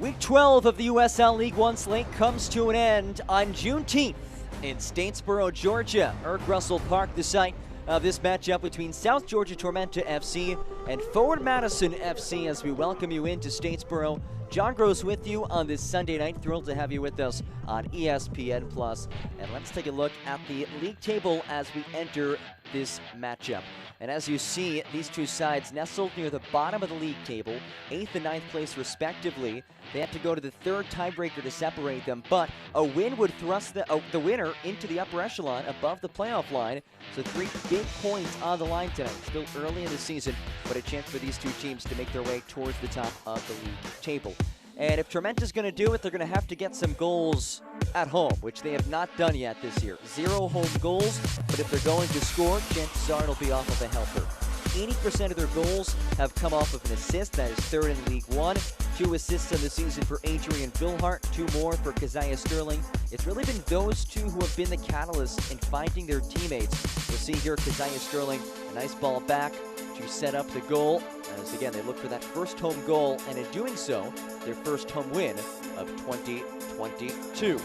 Week 12 of the USL League One slate comes to an end on Juneteenth in Statesboro, Georgia. Erk Russell Park, the site of this matchup between South Georgia Tormenta FC and Forward Madison FC as we welcome you into Statesboro. John Gross with you on this Sunday night. Thrilled to have you with us on ESPN+. And let's take a look at the league table as we enter this matchup. And as you see, these two sides nestled near the bottom of the league table, 8th and 9th place respectively. They have to go to the third tiebreaker to separate them, but a win would thrust the winner into the upper echelon above the playoff line. So 3 big points on the line tonight. Still early in the season, but a chance for these two teams to make their way towards the top of the league table. And if Tormenta's going to do it, they're going to have to get some goals at home, which they have not done yet this year. 0 home goals, but if they're going to score, chances are it'll be off of a helper. 80% of their goals have come off of an assist. That is third in League One. 2 assists on the season for Adrian Billhart, 2 more for Keziah Sterling. It's really been those two who have been the catalyst in finding their teammates. You'll see here Keziah Sterling, a nice ball back to set up the goal. As again, they look for that first home goal, and in doing so, their first home win of 2022.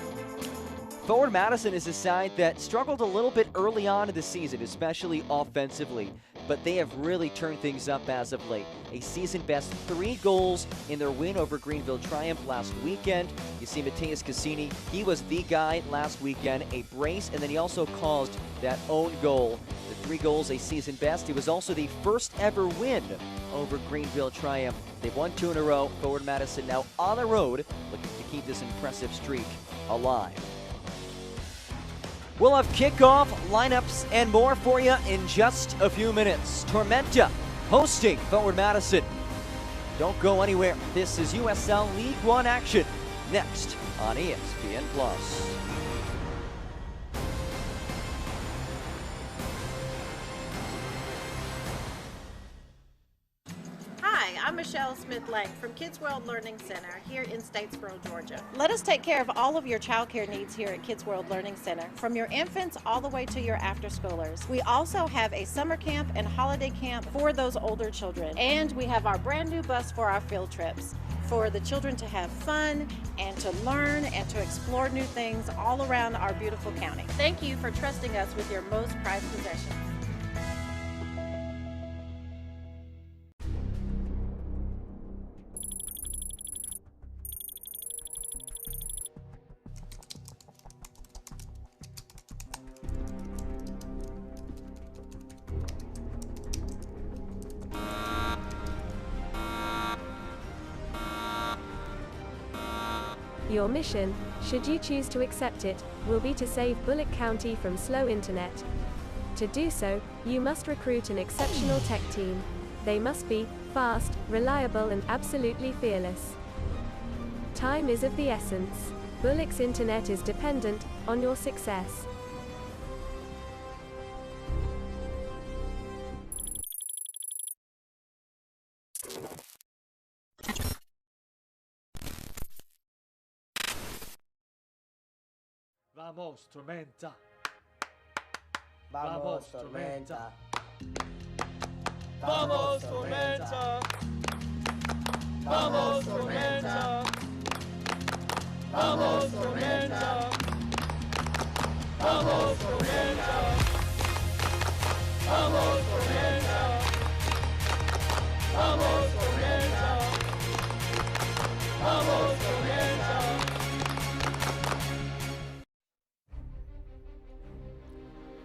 Forward Madison is a side that struggled a little bit early on in the season, especially offensively, but they have really turned things up as of late. A season-best 3 goals in their win over Greenville Triumph last weekend. You see Mateus Cassini, he was the guy last weekend, a brace, and then he also caused that own goal. The 3 goals, a season best. He was also the first ever win over Greenville Triumph. They've won 2 in a row. Forward Madison now on the road, looking to keep this impressive streak alive. We'll have kickoff, lineups, and more for you in just a few minutes. Tormenta hosting Forward Madison. Don't go anywhere. This is USL League One action next on ESPN+. I'm Michelle Smith-Lang from Kids World Learning Center here in Statesboro, Georgia. Let us take care of all of your child care needs here at Kids World Learning Center, from your infants all the way to your after-schoolers. We also have a summer camp and holiday camp for those older children. And we have our brand new bus for our field trips, for the children to have fun and to learn and to explore new things all around our beautiful county. Thank you for trusting us with your most prized possessions. Your mission, should you choose to accept it, will be to save Bullock County from slow internet. To do so, you must recruit an exceptional tech team. They must be fast, reliable, and absolutely fearless. Time is of the essence. Bullock's internet is dependent on your success. Vamos, Tormenta. Vamos, Tormenta. Vamos, Tormenta. Vamos, Tormenta. Vamos, Tormenta. Vamos, Tormenta. Vamos, Tormenta. Vamos, Tormenta. Vamos, Tormenta.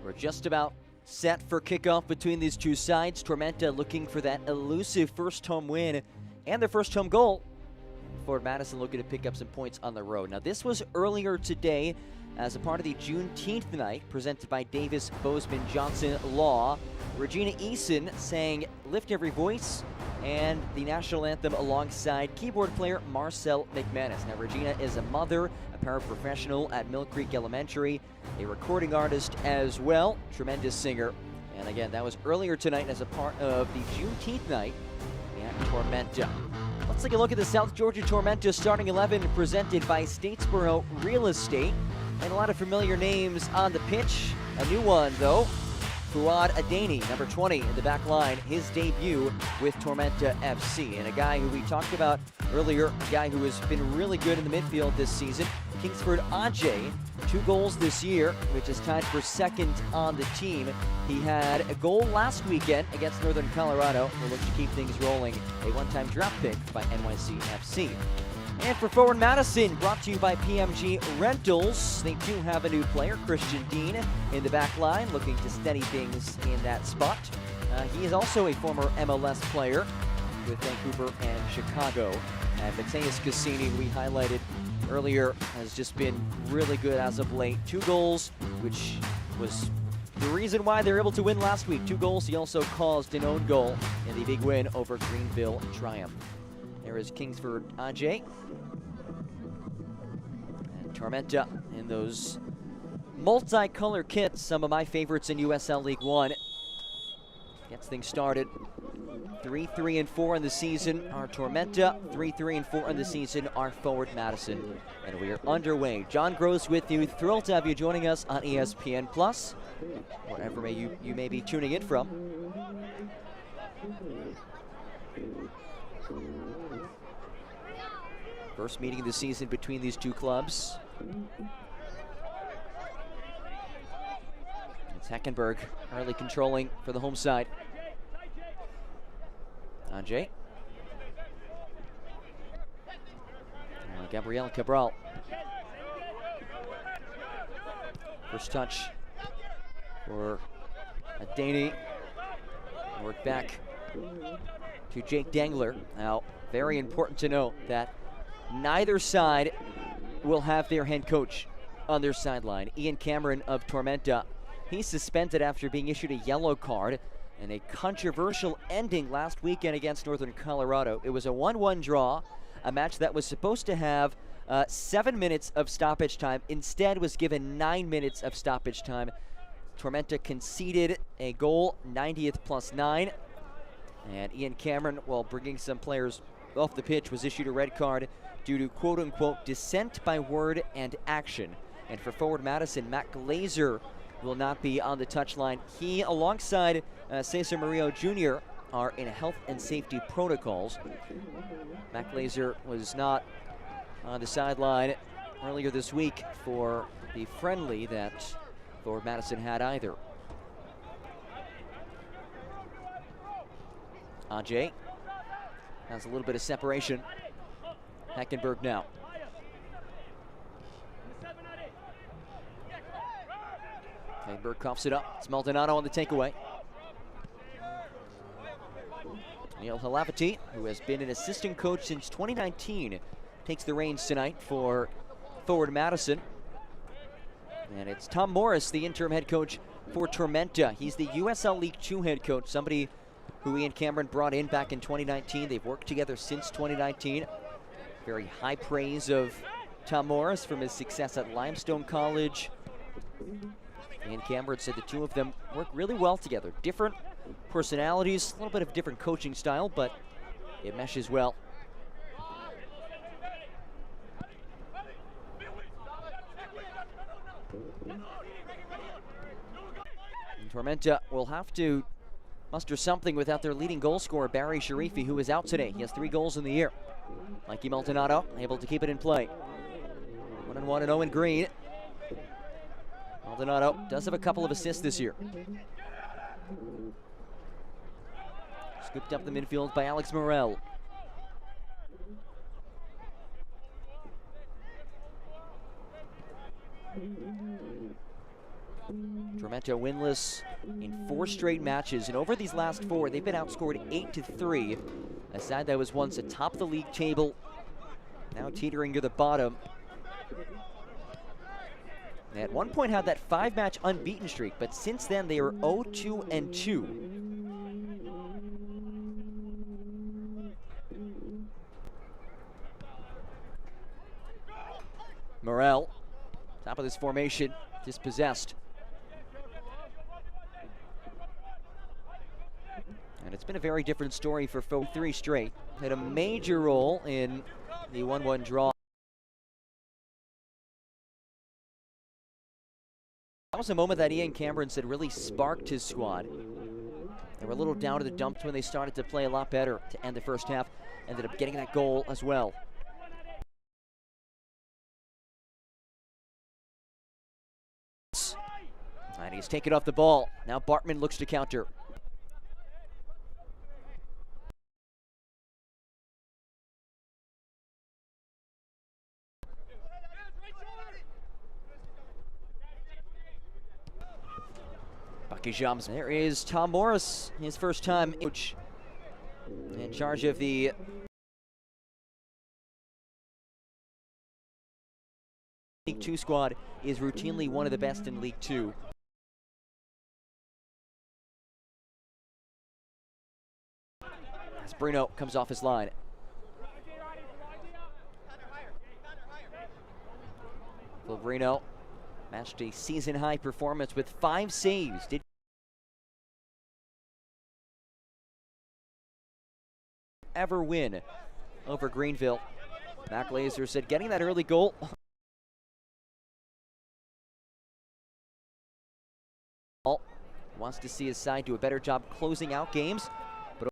We're just about set for kickoff between these two sides. Tormenta looking for that elusive first home win and their first home goal. Forward Madison looking to pick up some points on the road. Now, this was earlier today as a part of the Juneteenth night presented by Davis Bozeman Johnson Law. Regina Eason sang Lift Every Voice and the national anthem alongside keyboard player Marcel McManus. Now, Regina is a mother, a paraprofessional at Mill Creek Elementary, a recording artist as well, tremendous singer. And again, that was earlier tonight as a part of the Juneteenth night at Tormenta. Let's take a look at the South Georgia Tormenta starting 11 presented by Statesboro Real Estate. And a lot of familiar names on the pitch. A new one, though, Fuad Adeni, number 20 in the back line, his debut with Tormenta FC. And a guy who we talked about earlier, a guy who has been really good in the midfield this season, Kingsford Ajay, 2 goals this year, which is tied for second on the team. He had a goal last weekend against Northern Colorado. We'll look to keep things rolling. A one-time draft pick by NYCFC. And for forward Madison, brought to you by PMG Rentals. They do have a new player, Christian Dean, in the back line, looking to steady things in that spot. He is also a former MLS player with Vancouver and Chicago. And Mateus Cassini, we highlighted earlier, has just been really good as of late. 2 goals, which was the reason why they were able to win last week. 2 goals. He also caused an own goal in the big win over Greenville Triumph. There is Kingsford Ajay. And Tormenta in those multicolor kits, some of my favorites in USL League One. Gets things started. 3-3-4 in the season are Tormenta. 3-3-4 in the season are forward Madison. And we are underway. John Gross with you. Thrilled to have you joining us on ESPN Plus, wherever you may be tuning in from. First meeting of the season between these two clubs. It's Heckenberg early controlling for the home side. Ajay. Gabriel Cabral. First touch for Adeni. Work back to Jake Dengler. Now, very important to note that neither side will have their head coach on their sideline. Ian Cameron of Tormenta, he's suspended after being issued a yellow card and a controversial ending last weekend against Northern Colorado. It was a 1-1 draw, a match that was supposed to have 7 minutes of stoppage time. Instead was given 9 minutes of stoppage time. Tormenta conceded a goal, 90th plus 9. And Ian Cameron, while bringing some players off the pitch, was issued a red card due to quote-unquote dissent by word and action. And for forward Madison, Matt Glazer will not be on the touchline. He, alongside Cesar Murillo Jr., are in health and safety protocols. Matt Glazer was not on the sideline earlier this week for the friendly that forward Madison had either. Ajay has a little bit of separation. Heckenberg now. Heckenberg coughs it up. It's Maldonado on the takeaway. Neil Halavati, who has been an assistant coach since 2019, takes the reins tonight for forward Madison. And it's Tom Morris, the interim head coach for Tormenta. He's the USL League 2 head coach, somebody who Ian Cameron brought in back in 2019. They've worked together since 2019. Very high praise of Tom Morris from his success at Limestone College. Ian Cameron said the two of them work really well together. Different personalities, a little bit of different coaching style, but it meshes well. And Tormenta will have to muster something without their leading goal scorer, Barry Sharifi, who is out today. He has 3 goals in the year. Mikey Maldonado able to keep it in play. 1-1 and Owen Green. Maldonado does have a couple of assists this year. Scooped up the midfield by Alex Morel. Tormenta winless in 4 straight matches, and over these last 4, they've been outscored 8-3. A side that was once atop the league table, now teetering to the bottom. They at one point had that 5-match unbeaten streak, but since then they are 0-2-2. Morel, top of this formation, dispossessed. And it's been a very different story for 3 straight. Had a major role in the 1-1 draw. was a moment that Ian Cameron said really sparked his squad. They were a little down to the dumps when they started to play a lot better to end the first half. Ended up getting that goal as well. And he's taken off the ball. Now Bartman looks to counter. Bucky-Jams. There is Tom Morris, his first time in charge of the League Two squad. Is routinely one of the best in League Two. As Bruno comes off his line. Bruno matched a season-high performance with 5 saves. Did ever win over Greenville. Mac Laser said getting that early goal wants to see his side do a better job closing out games. But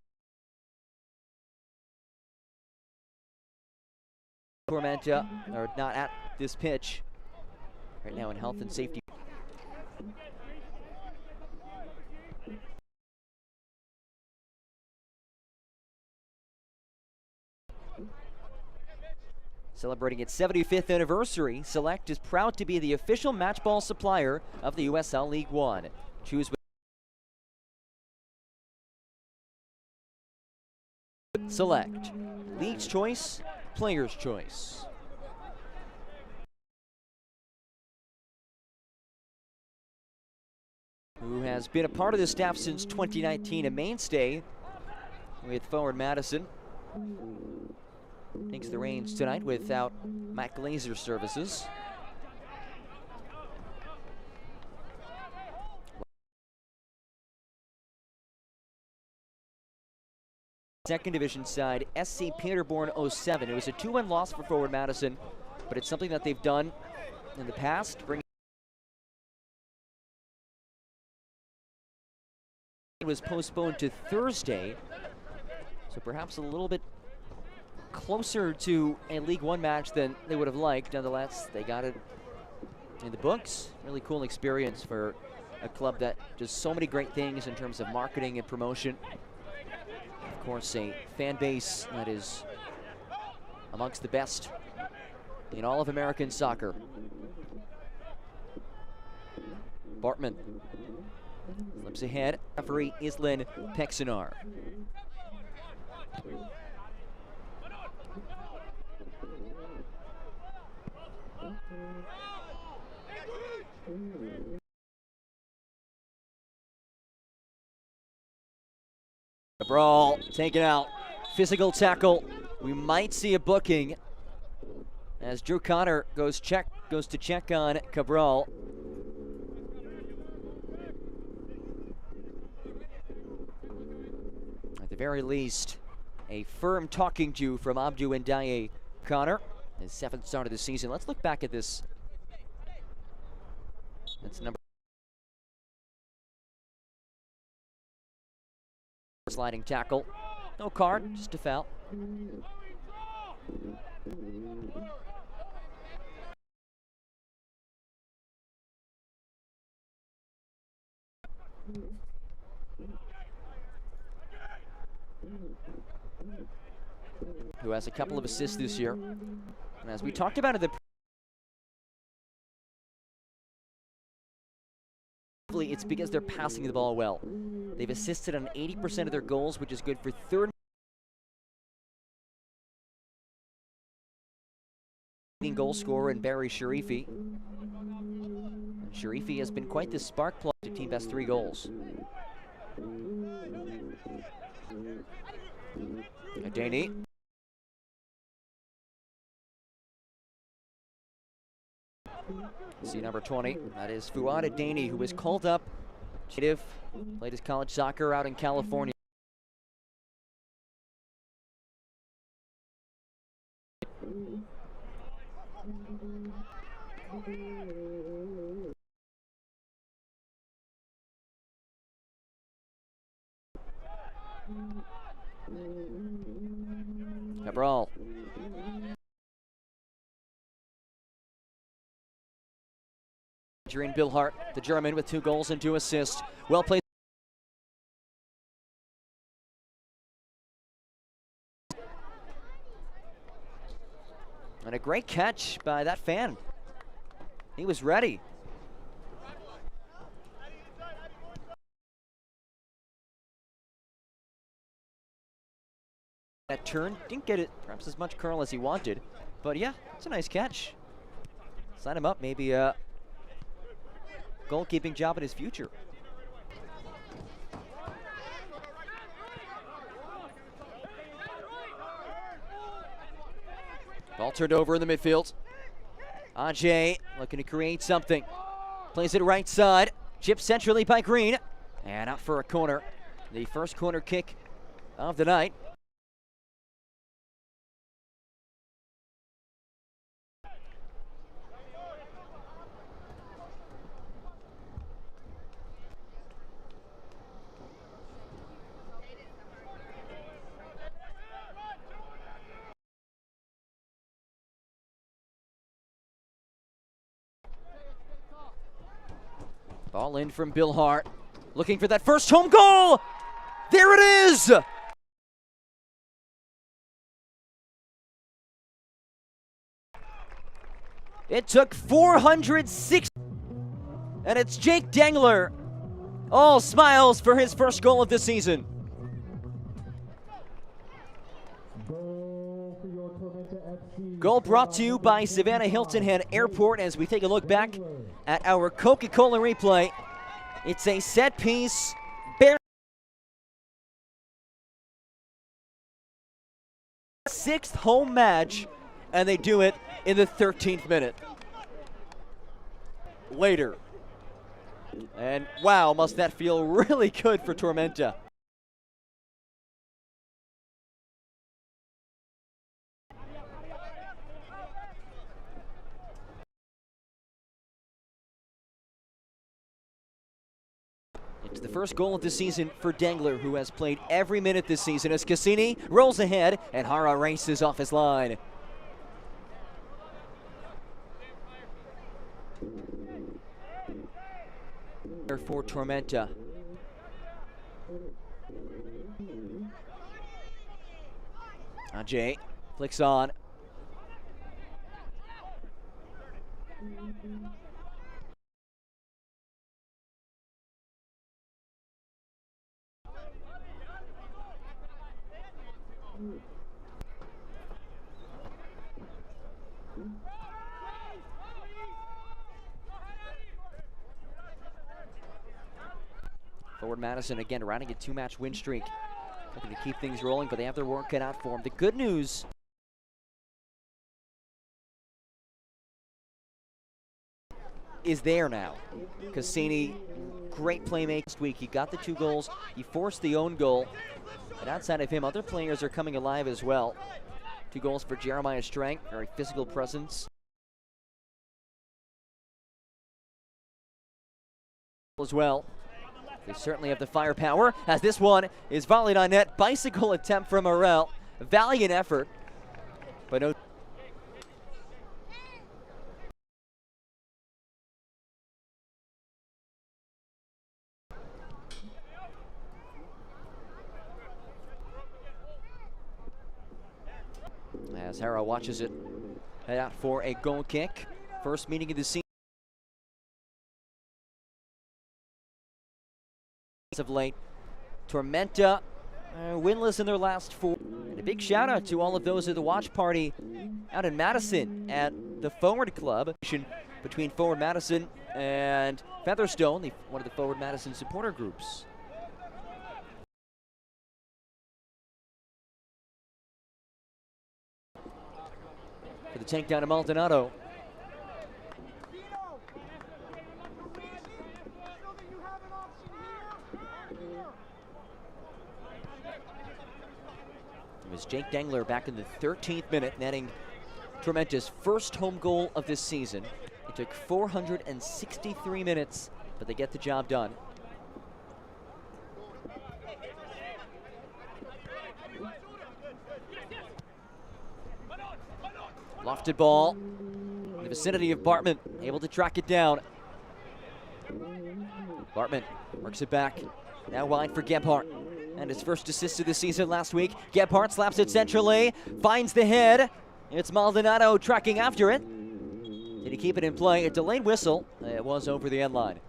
Tormenta are not at this pitch right now in health and safety. Celebrating its 75th anniversary, Select is proud to be the official match ball supplier of the USL League One. Choose Select. League's choice, player's choice. Who has been a part of the staff since 2019, a mainstay with forward Madison. Takes the reins tonight without Mac Laser services. Second division side, SC Peterborn 07. It was a 2-1 loss for forward Madison, but it's something that they've done in the past. It was postponed to Thursday, so perhaps a little bit closer to a League One match than they would have liked. Nonetheless, they got it in the books. Really cool experience for a club that does so many great things in terms of marketing and promotion. Of course, a fan base that is amongst the best in all of American soccer. Bartman slips ahead. Referee Islan Pexinar. Cabral taken out. Physical tackle. We might see a booking as Drew Connor goes to check on Cabral. At the very least, a firm talking to from Abdou Ndiaye Connor. His 7th start of the season. Let's look back at this. That's number. Sliding tackle. No card, just a foul. Who has a couple of assists this year. And as we talked about at it's because they're passing the ball well. They've assisted on 80% of their goals, which is good for third leading goal scorer in Barry Sharifi. And Sharifi has been quite the spark plug to team best 3 goals. Adeni. See number 20, that is Fuad Adeni, who was called up. Played his college soccer out in California. Cabral. Bill Hart, the German, with 2 goals and 2 assists. Well played. And a great catch by that fan. He was ready. That turn, didn't get it perhaps as much curl as he wanted, but yeah, it's a nice catch. Sign him up, maybe a goalkeeping job in his future. Ball turned over in the midfield. Ajay looking to create something. Plays it right side. Chipped centrally by Green. And out for a corner. The first corner kick of the night. Ball in from Bill Hart. Looking for that first home goal. There it is. It took 406. And it's Jake Dengler. All smiles for his first goal of the season. Goal brought to you by Savannah Hilton Head Airport as we take a look back at our Coca-Cola replay. It's a set piece. Sixth home match, and they do it in the 13th minute. Later. And wow, must that feel really good for Tormenta. It's the first goal of the season for Dengler, who has played every minute this season as Cassini rolls ahead and Hara races off his line. For Tormenta. Ajay flicks on. Forward Madison again riding a 2-match win streak. Looking to keep things rolling, but they have their work cut out for them. The good news is there now. Cassini, great playmaker last week. He got the 2 goals. He forced the own goal. And outside of him, other players are coming alive as well. 2 goals for Jeremiah Strang, very physical presence. As well. They certainly have the firepower, as this one is volleyed on net. Bicycle attempt from Morel. Valiant effort, but no. As Hara watches it head out for a goal kick. First meeting of the season. Of late, Tormenta winless in their last 4. And a big shout out to all of those at the watch party out in Madison at the Forward Club between Forward Madison and Featherstone, one of the Forward Madison supporter groups. For the takedown of Maldonado. It was Jake Dengler back in the 13th minute, netting Tormenta's first home goal of this season. It took 463 minutes, but they get the job done. Lofted ball in the vicinity of Bartman, able to track it down. Bartman works it back, now wide for Gebhardt. And his first assist of the season last week. Gebhardt slaps it centrally, finds the head. It's Maldonado tracking after it. Did he keep it in play? A delayed whistle. It was over the end line.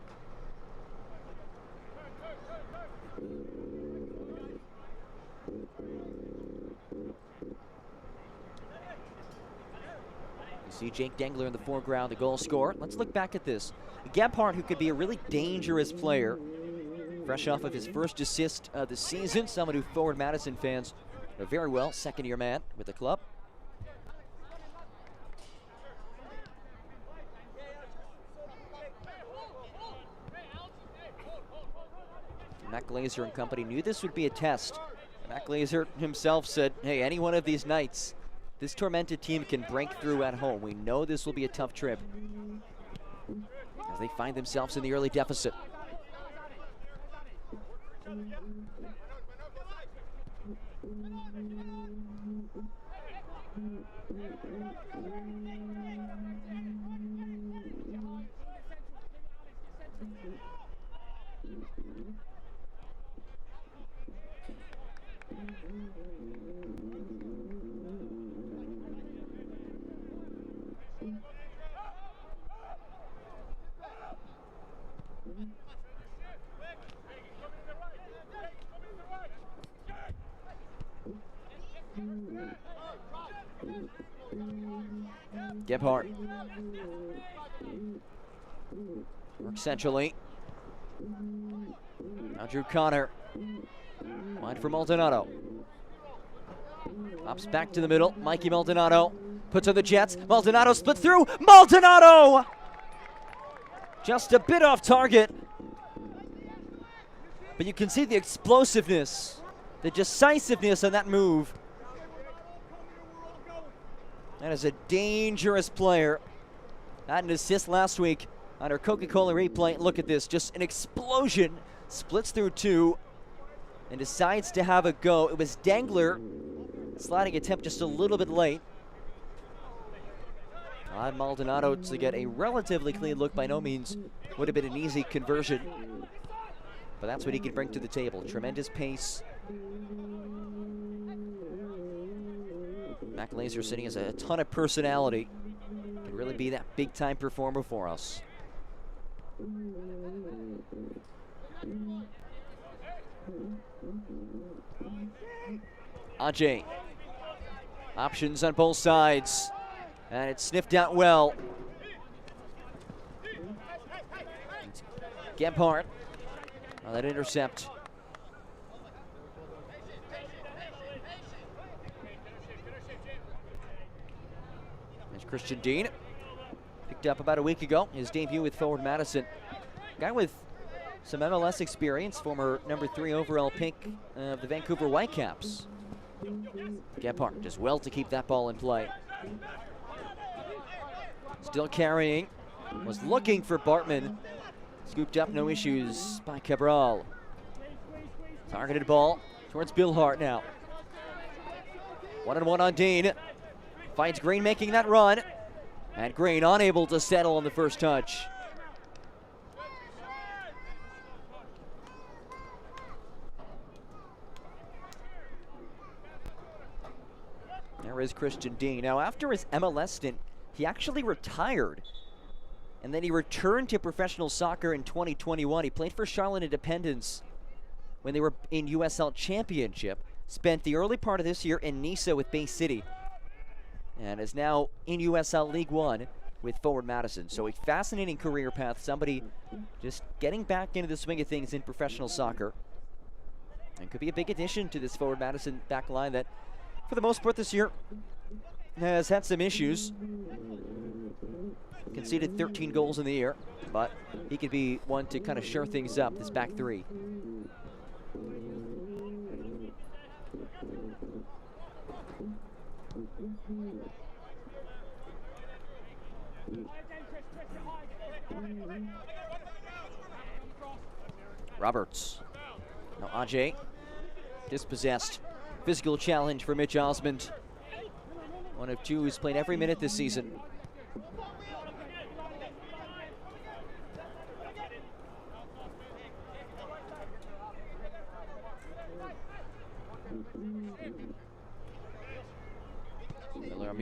You see Jake Dengler in the foreground, the goal scorer. Let's look back at this. Gebhardt, who could be a really dangerous player, fresh off of his first assist of the season. Someone who Forward Madison fans know very well. Second-year man with the club. Matt Glazer and company knew this would be a test. Matt Glazer himself said, hey, any one of these nights, this Tormenta team can break through at home. We know this will be a tough trip as they find themselves in the early deficit. Gebhardt works centrally. Now Drew Connor. Wide for Maldonado. Pops back to the middle. Mikey Maldonado puts on the Jets. Maldonado split through. Maldonado! Just a bit off target. But you can see the explosiveness, the decisiveness on that move. That is a dangerous player. Had an assist last week on our Coca-Cola replay. Look at this, just an explosion. Splits through two and decides to have a go. It was Dengler. Sliding attempt just a little bit late. Maldonado to get a relatively clean look. By no means would have been an easy conversion. But that's what he can bring to the table. Tremendous pace. Matt Glazer sitting as a ton of personality. Can really be that big-time performer for us. Ajay. Options on both sides. And it's sniffed out well. Gebhardt on that intercept. There's Christian Dean. Picked up about a week ago. His debut with Forward Madison. Guy with some MLS experience. Former #3 overall pick of the Vancouver Whitecaps. Gebhardt does well to keep that ball in play. Still carrying. Was looking for Bartman. Scooped up, no issues by Cabral. Targeted ball towards Bill Hart now. 1-on-1 on Dean. Finds Green making that run. And Green unable to settle on the first touch. There is Christian Dean. Now, after his MLS stint, he actually retired. And then he returned to professional soccer in 2021. He played for Charlotte Independence when they were in USL Championship. Spent the early part of this year in Nice with Bay City. And is now in USL League One with Forward Madison. So a fascinating career path. Somebody just getting back into the swing of things in professional soccer. And could be a big addition to this Forward Madison back line that, for the most part this year, has had some issues. Conceded 13 goals in the year, but he could be one to kind of shore things up, this back three. Roberts. Now Ajay, dispossessed. Physical challenge for Mitch Osmond. One of two who's played every minute this season. Miller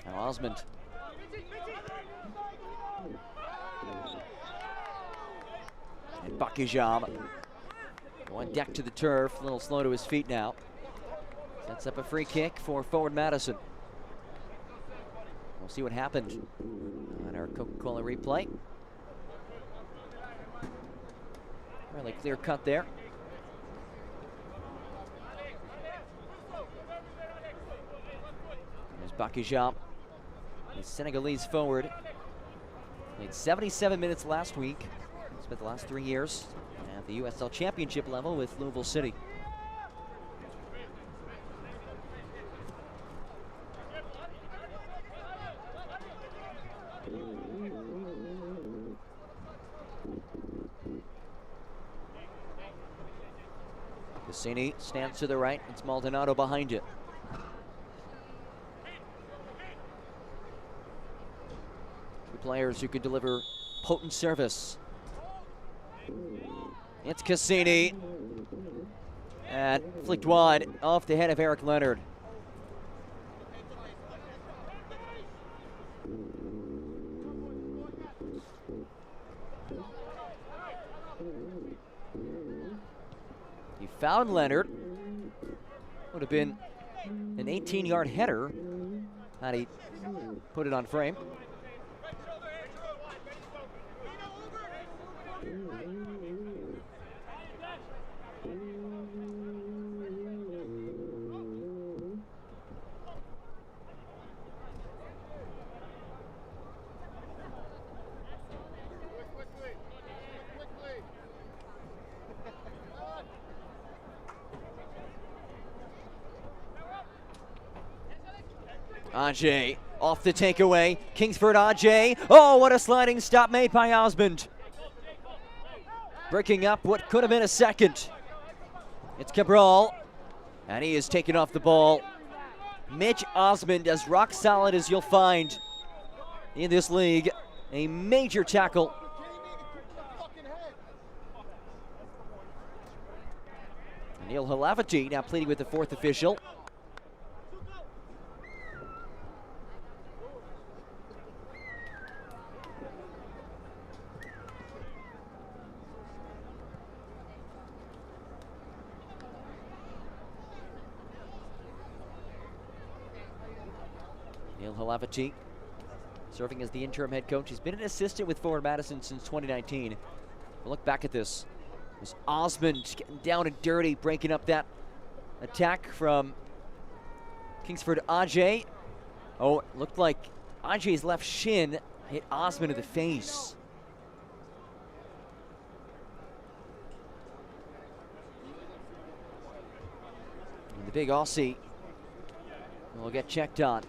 Now Osmond. And Bakijam going deck to the turf, a little slow to his feet now. Sets up a free kick for forward Madison. We'll see what happened on our Coca-Cola replay. Really clear cut there. There's Bakijam, the Senegalese forward. Played 77 minutes last week. Spent the last 3 years at the USL Championship level with Louisville City. Cassini stands to the right. It's Maldonado behind it. Two players who could deliver potent service. It's Cassini. And flicked wide off the head of Eric Leonard. He found Leonard. Would have been an 18-yard header had he put it on frame. Ajay off the takeaway. Kingsford Ajay. Oh, what a sliding stop made by Osmond. Breaking up what could have been a second. It's Cabral. And he is taken off the ball. Mitch Osmond, as rock solid as you'll find in this league. A major tackle. Neil Halavati now pleading with the fourth official. Neil Halavati serving as the interim head coach. He's been an assistant with forward Madison since 2019. We'll look back at this. It was Osmond getting down and dirty, breaking up that attack from Kingsford Ajay. Oh, it looked like Ajay's left shin hit Osmond in the face. And the big Aussie will get checked on.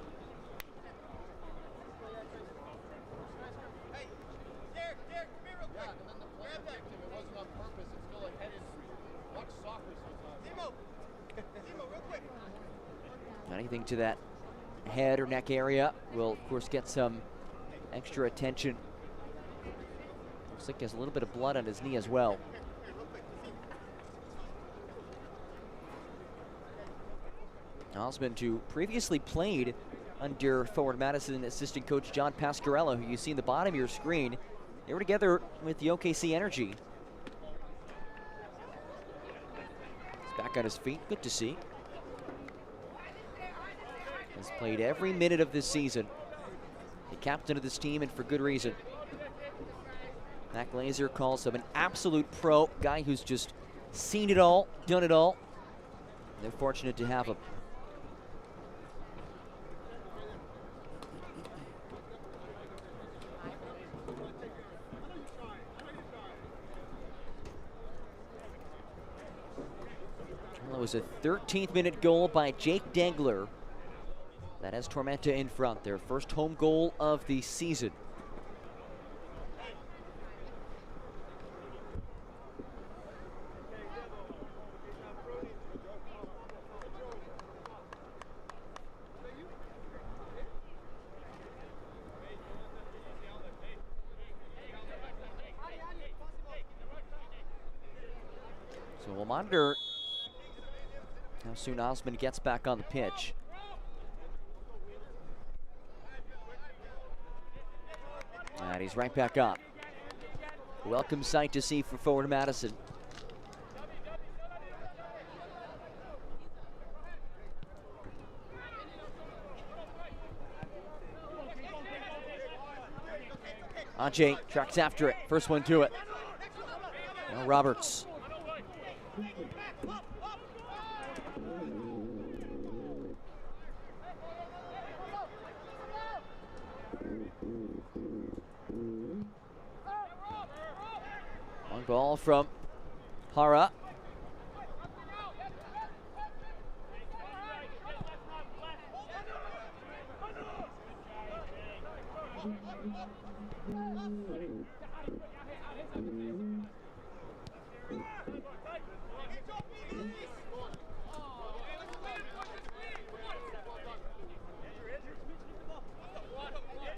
Anything to that head or neck area will, of course, get some extra attention. Looks like there's a little bit of blood on his knee as well. Osmond, who previously played under forward Madison assistant coach John Pasquarello, who you see in the bottom of your screen. They were together with the OKC Energy. He's back on his feet, good to see. Has played every minute of this season. The captain of this team, and for good reason. Mac Glazer calls him an absolute pro, guy who's just seen it all, done it all. They're fortunate to have him. Well, it was a 13th minute goal by Jake Dengler. That has Tormenta in front, their first home goal of the season. So we'll monitor how soon Osman gets back on the pitch. And he's right back on. Welcome sight to see for forward Madison. Ajay tracks after it. First one to it. Now Roberts. Long ball from Hara.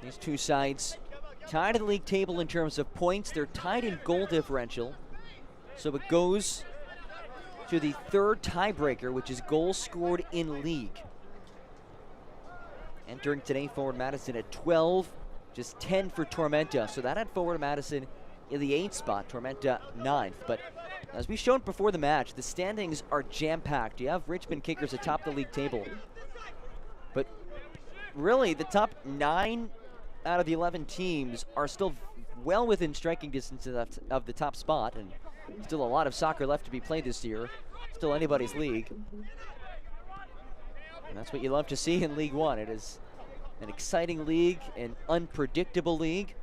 These two sides tied in the league table in terms of points. They're tied in goal differential. So it goes to the third tiebreaker, which is goals scored in league. Entering today, forward Madison at 12, just 10 for Tormenta. So that had forward Madison in the 8th spot, Tormenta 9th. But as we showed before the match, the standings are jam-packed. You have Richmond Kickers atop the league table. But really, the top 9 out of the 11 teams are still well within striking distance of the top spot, and still a lot of soccer left to be played this year. Still anybody's league. And that's what you love to see in League One. It is an exciting league, an unpredictable league.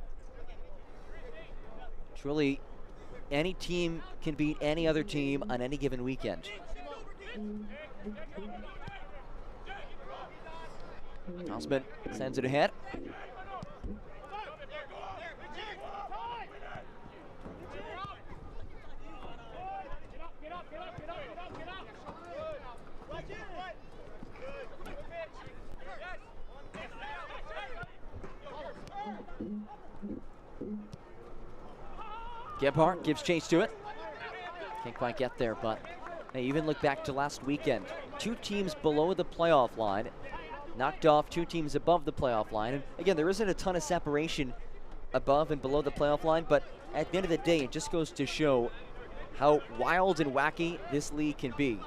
Truly, any team can beat any other team on any given weekend. Osman sends it ahead. Gebhardt gives chase to it. Can't quite get there, but hey, even look back to last weekend. 2 teams below the playoff line knocked off 2 teams above the playoff line. And again, there isn't a ton of separation above and below the playoff line, but at the end of the day, it just goes to show how wild and wacky this league can be.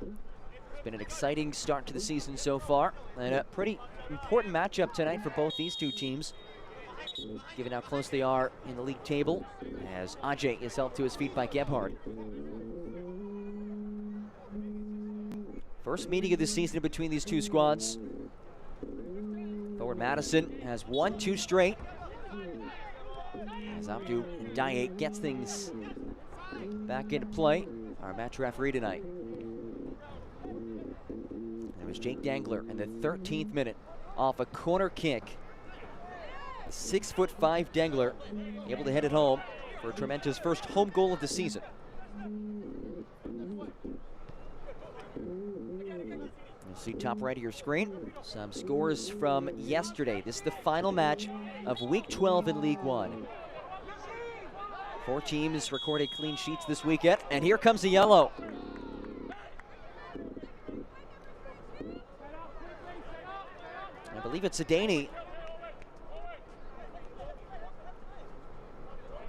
It's been an exciting start to the season so far, and a pretty important matchup tonight for both these 2 teams, given how close they are in the league table, as Ajay is helped to his feet by Gebhardt. First meeting of the season between these 2 squads. Forward Madison has won 2 straight, as Abdu Ndaye gets things back into play. Our match referee tonight. It was Jake Dengler in the 13th minute off a corner kick. 6'5" Dengler able to head it home for Tormenta's first home goal of the season. You'll see top right of your screen some scores from yesterday. This is the final match of Week 12 in League One. 4 teams recorded clean sheets this weekend, and here comes the yellow. I believe it's Adani.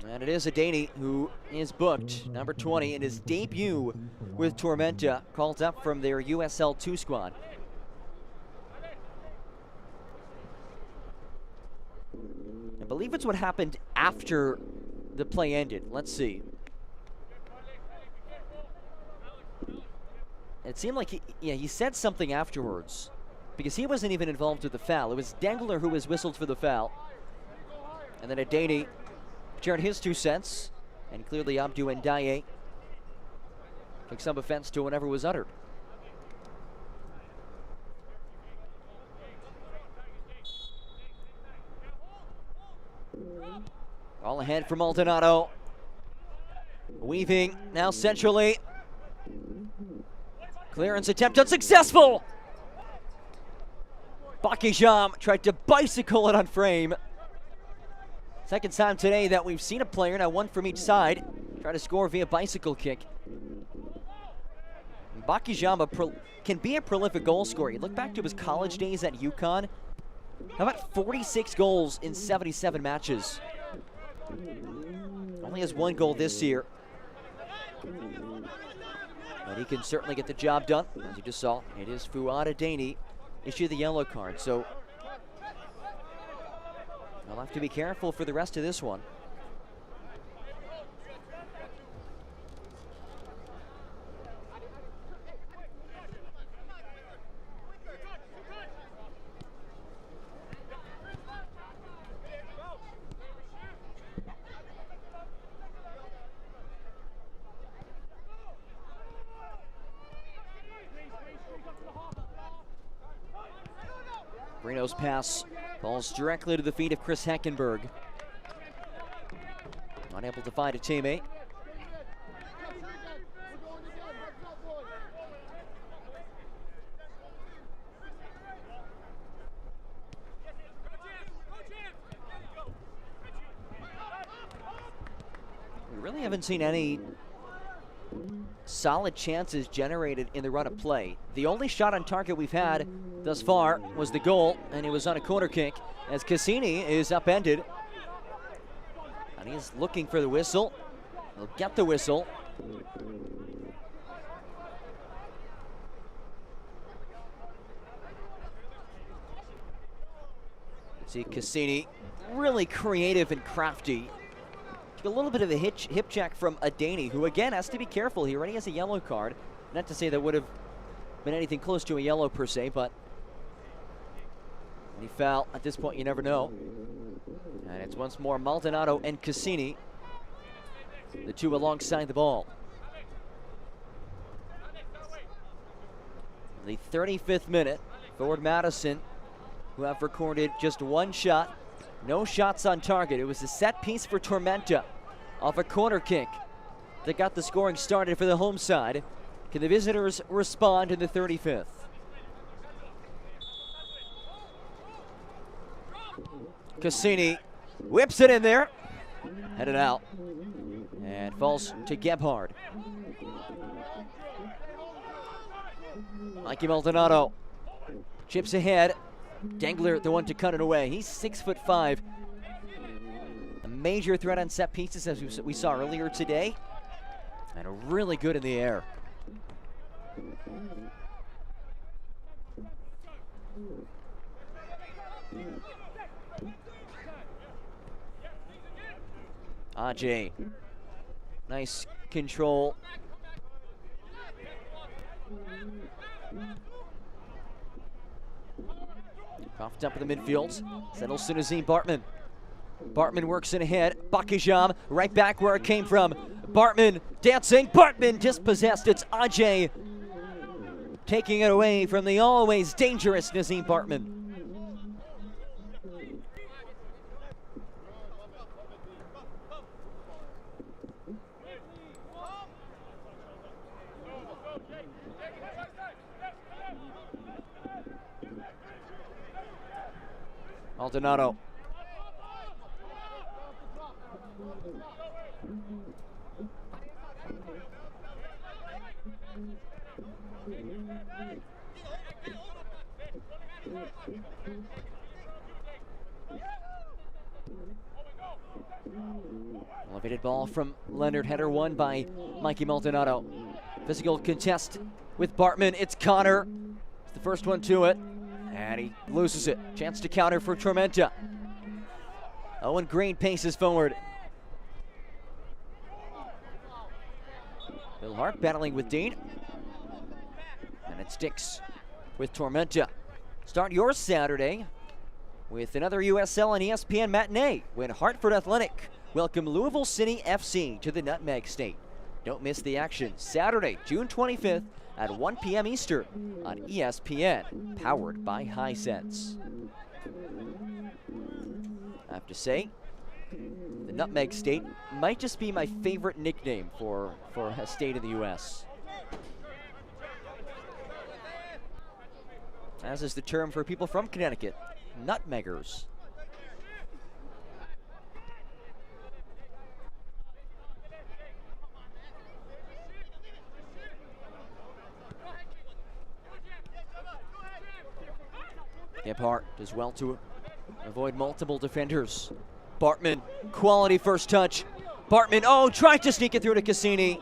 And it is Adani who is booked, number 20, in his debut with Tormenta, called up from their USL 2 squad. I believe it's what happened after the play ended. Let's see. It seemed like he said something afterwards, because he wasn't even involved with the foul. It was Dengler who was whistled for the foul. And then Adani shared his 2 cents, and clearly Abdu Ndaye took some offense to whatever was uttered. All ahead for Maldonado. Weaving now centrally. Clearance attempt unsuccessful. Bakijam tried to bicycle it on frame. Second time today that we've seen a player, now 1 from each side, try to score via bicycle kick. Bakijama can be a prolific goal scorer. You look back to his college days at UConn. How about 46 goals in 77 matches? Only has 1 goal this year. But he can certainly get the job done. As you just saw, it is Fuad Adeni issue the yellow card. So I'll have to be careful for the rest of this one. Brino's pass falls directly to the feet of Chris Heckenberg. Unable to find a teammate. We really haven't seen any solid chances generated in the run of play. The only shot on target we've had thus far was the goal, and it was on a corner kick as Cassini is upended. And he's looking for the whistle. He'll get the whistle. See Cassini, really creative and crafty. A little bit of a hip check from Adeni, who again has to be careful. He already has a yellow card. Not to say that would have been anything close to a yellow per se, but when he foul, at this point you never know. And it's once more Maldonado and Cassini, the two alongside the ball. The 35th minute, forward Madison, who have recorded just 1 shot, no shots on target. It was a set piece for Tormenta off a corner kick that got the scoring started for the home side. Can the visitors respond in the 35th? Cassini whips it in there, headed out, and falls to Gebhard. Mikey Maldonado chips ahead. Dengler, the one to cut it away. He's 6'5". A major threat on set pieces, as we saw earlier today, and really good in the air. Ajay, nice control. Off top of the midfield, settles to Nazim Bartman. Bartman works in ahead. Bakijam right back where it came from. Bartman dancing. Bartman dispossessed. It's Ajay taking it away from the always dangerous Nazim Bartman. Maldonado. Elevated ball from Leonard, header won by Mikey Maldonado. Physical contest with Bartman. It's Connor. It's the first one to it. And he loses it. Chance to counter for Tormenta. Owen Green paces forward. Bill Hart battling with Dean. And it sticks with Tormenta. Start your Saturday with another USL and ESPN matinee when Hartford Athletic welcome Louisville City FC to the Nutmeg State. Don't miss the action. Saturday, June 25th at 1 p.m. Eastern on ESPN, powered by Hisense. I have to say, the Nutmeg State might just be my favorite nickname for a state in the U.S. As is the term for people from Connecticut, nutmeggers. Gebhardt does well to avoid multiple defenders. Bartman, quality first touch. Bartman, oh, tried to sneak it through to Cassini.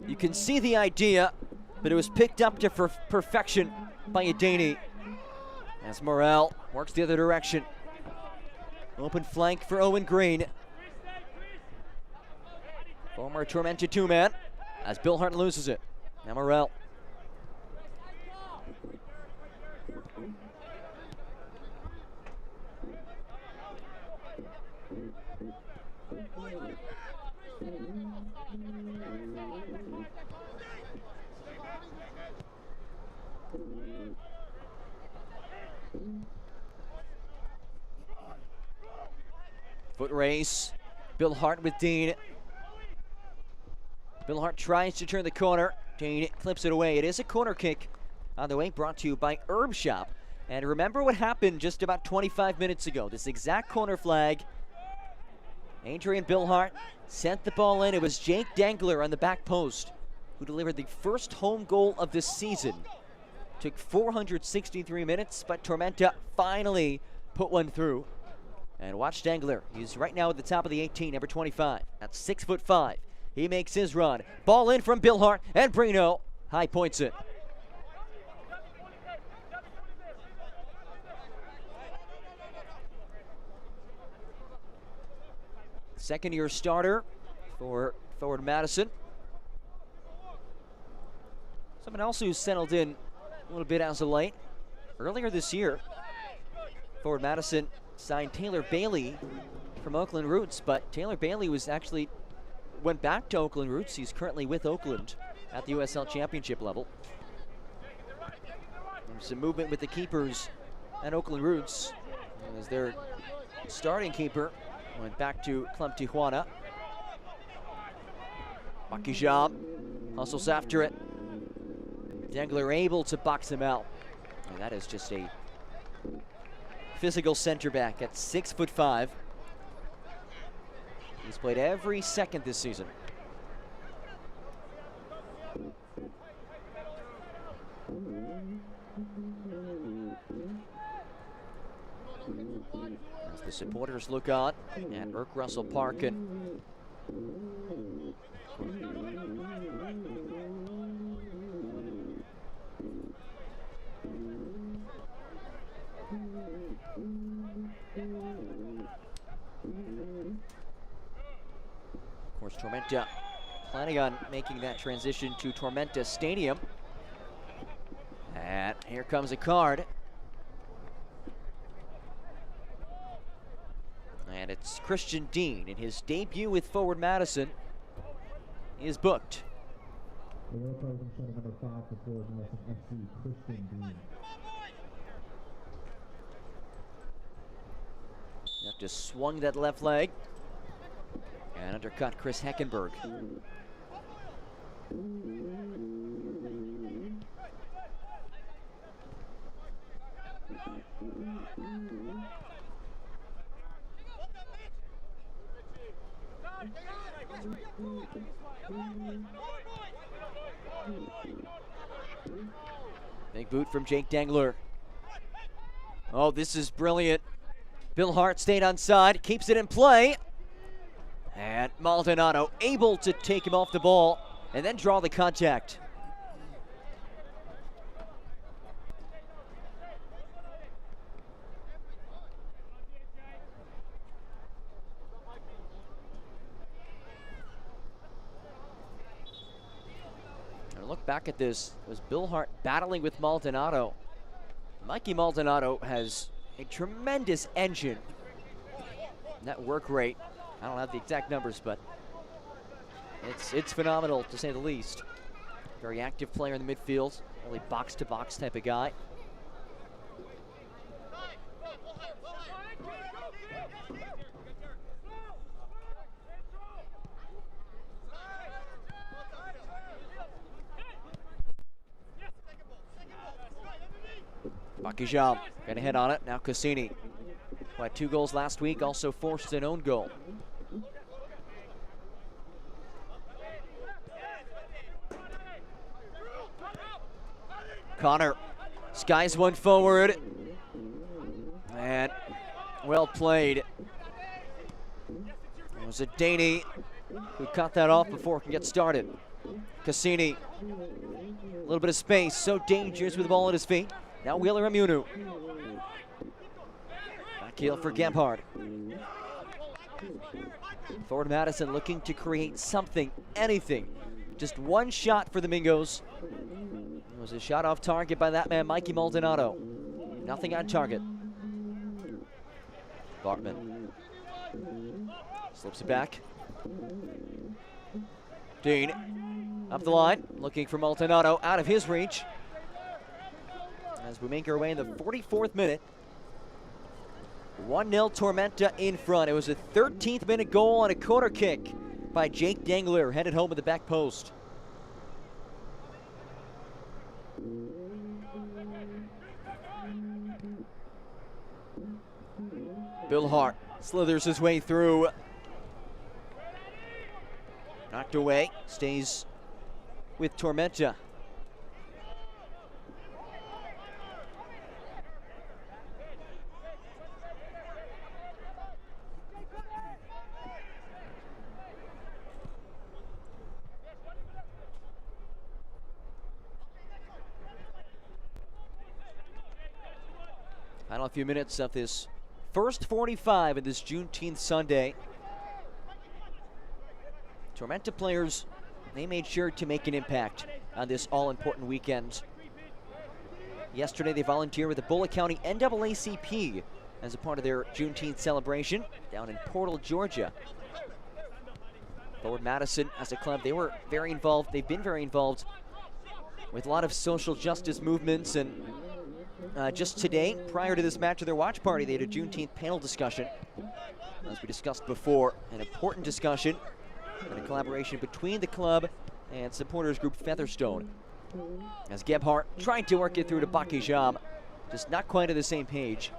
You can see the idea, but it was picked up to perfection by Adani. As Morrell works the other direction. Open flank for Owen Green. Former Tormenta two-man as Bill Hart loses it. Now Morrell. Foot race. Bill Hart with Dean. Bill Hart tries to turn the corner. Dean clips it away. It is a corner kick. On the way, brought to you by Herb Shop. And remember what happened just about 25 minutes ago. This exact corner flag. Adrian Bill Hart sent the ball in. It was Jake Dengler on the back post who delivered the first home goal of this season. Took 463 minutes, but Tormenta finally put one through. And watch Dengler. He's right now at the top of the 18, number 25. That's 6'5". He makes his run. Ball in from Bill Hart, and Brino high points it. Second-year starter for forward Madison. Someone else who's settled in a little bit as of late. Earlier this year, forward Madison signed Taylor Bailey from Oakland Roots, but Taylor Bailey went back to Oakland Roots. He's currently with Oakland at the USL Championship level. There's some movement with the keepers at Oakland Roots as their starting keeper went back to Club Tijuana. Makijab hustles after it. Dengler able to box him out. And that is just a physical center back at 6'5". He's played every second this season. As the supporters look on at Irk Russell Park and of course, Tormenta planning on making that transition to Tormenta Stadium. And here comes a card. And it's Christian Dean in his debut with forward Madison. He is booked. Number 5 for forward Madison FC, Christian Dean. Just swung that left leg and undercut Chris Heckenberg. Big boot from Jake Dengler. Oh, this is brilliant. Bill Hart stayed on side, keeps it in play. And Maldonado able to take him off the ball and then draw the contact. And look back at this. It was Bill Hart battling with Maldonado. Mikey Maldonado has a tremendous engine. Net work rate. I don't have the exact numbers, but it's phenomenal to say the least. Very active player in the midfield, really box-to-box type of guy. Makijab got a hit on it. Now Cassini, who had 2 goals last week, also forced an own goal. Connor Skies one forward. And well played. It was a Daney who cut that off before it can get started. Cassini, a little bit of space, so dangerous with the ball at his feet. Now Wheeler Amunu. Back heel for Gebhardt. Forward Madison looking to create something, anything. Just one shot for the Mingos. It was a shot off target by that man, Mikey Maldonado. Nothing on target. Bartman slips it back. Dean up the line, looking for Maldonado, out of his reach. As we make our way in the 44th minute. 1-0 Tormenta in front. It was a 13th minute goal on a corner kick by Jake Dengler, headed home at the back post. Bill Hart slithers his way through. Knocked away, stays with Tormenta. Final few minutes of this first 45 of this Juneteenth Sunday. Tormenta players, they made sure to make an impact on this all-important weekend. Yesterday they volunteered with the Bullitt County NAACP as a part of their Juneteenth celebration down in Portal, Georgia. Forward Madison, as a club, they were very involved. They've been very involved with a lot of social justice movements, and just today, prior to this match of their watch party, they had a Juneteenth panel discussion. As we discussed before, an important discussion and a collaboration between the club and supporters group Featherstone. As Gebhardt tried to work it through to Bakijam, just not quite on the same page.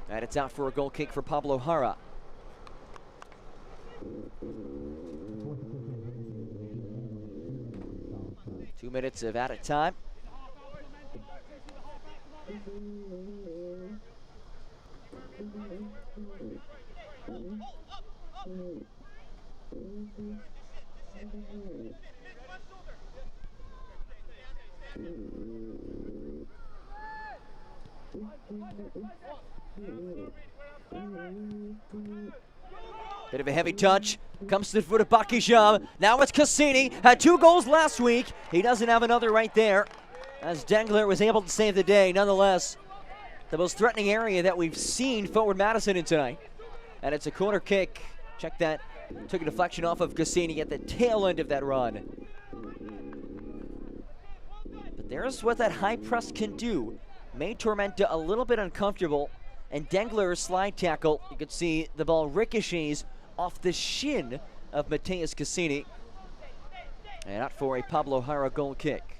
And it's out for a goal kick for Pablo Jara. 2 minutes of added time. Bit of a heavy touch, comes to the foot of Bakijam. Now it's Cassini, had 2 goals last week. He doesn't have another right there, as Dengler was able to save the day. Nonetheless, the most threatening area that we've seen forward Madison in tonight. And it's a corner kick. Check that. Took a deflection off of Cassini at the tail end of that run. But there's what that high press can do. Made Tormenta a little bit uncomfortable. And Dengler's slide tackle, you could see the ball ricochets off the shin of Mateus Cassini. And out for a Pablo Jara goal kick.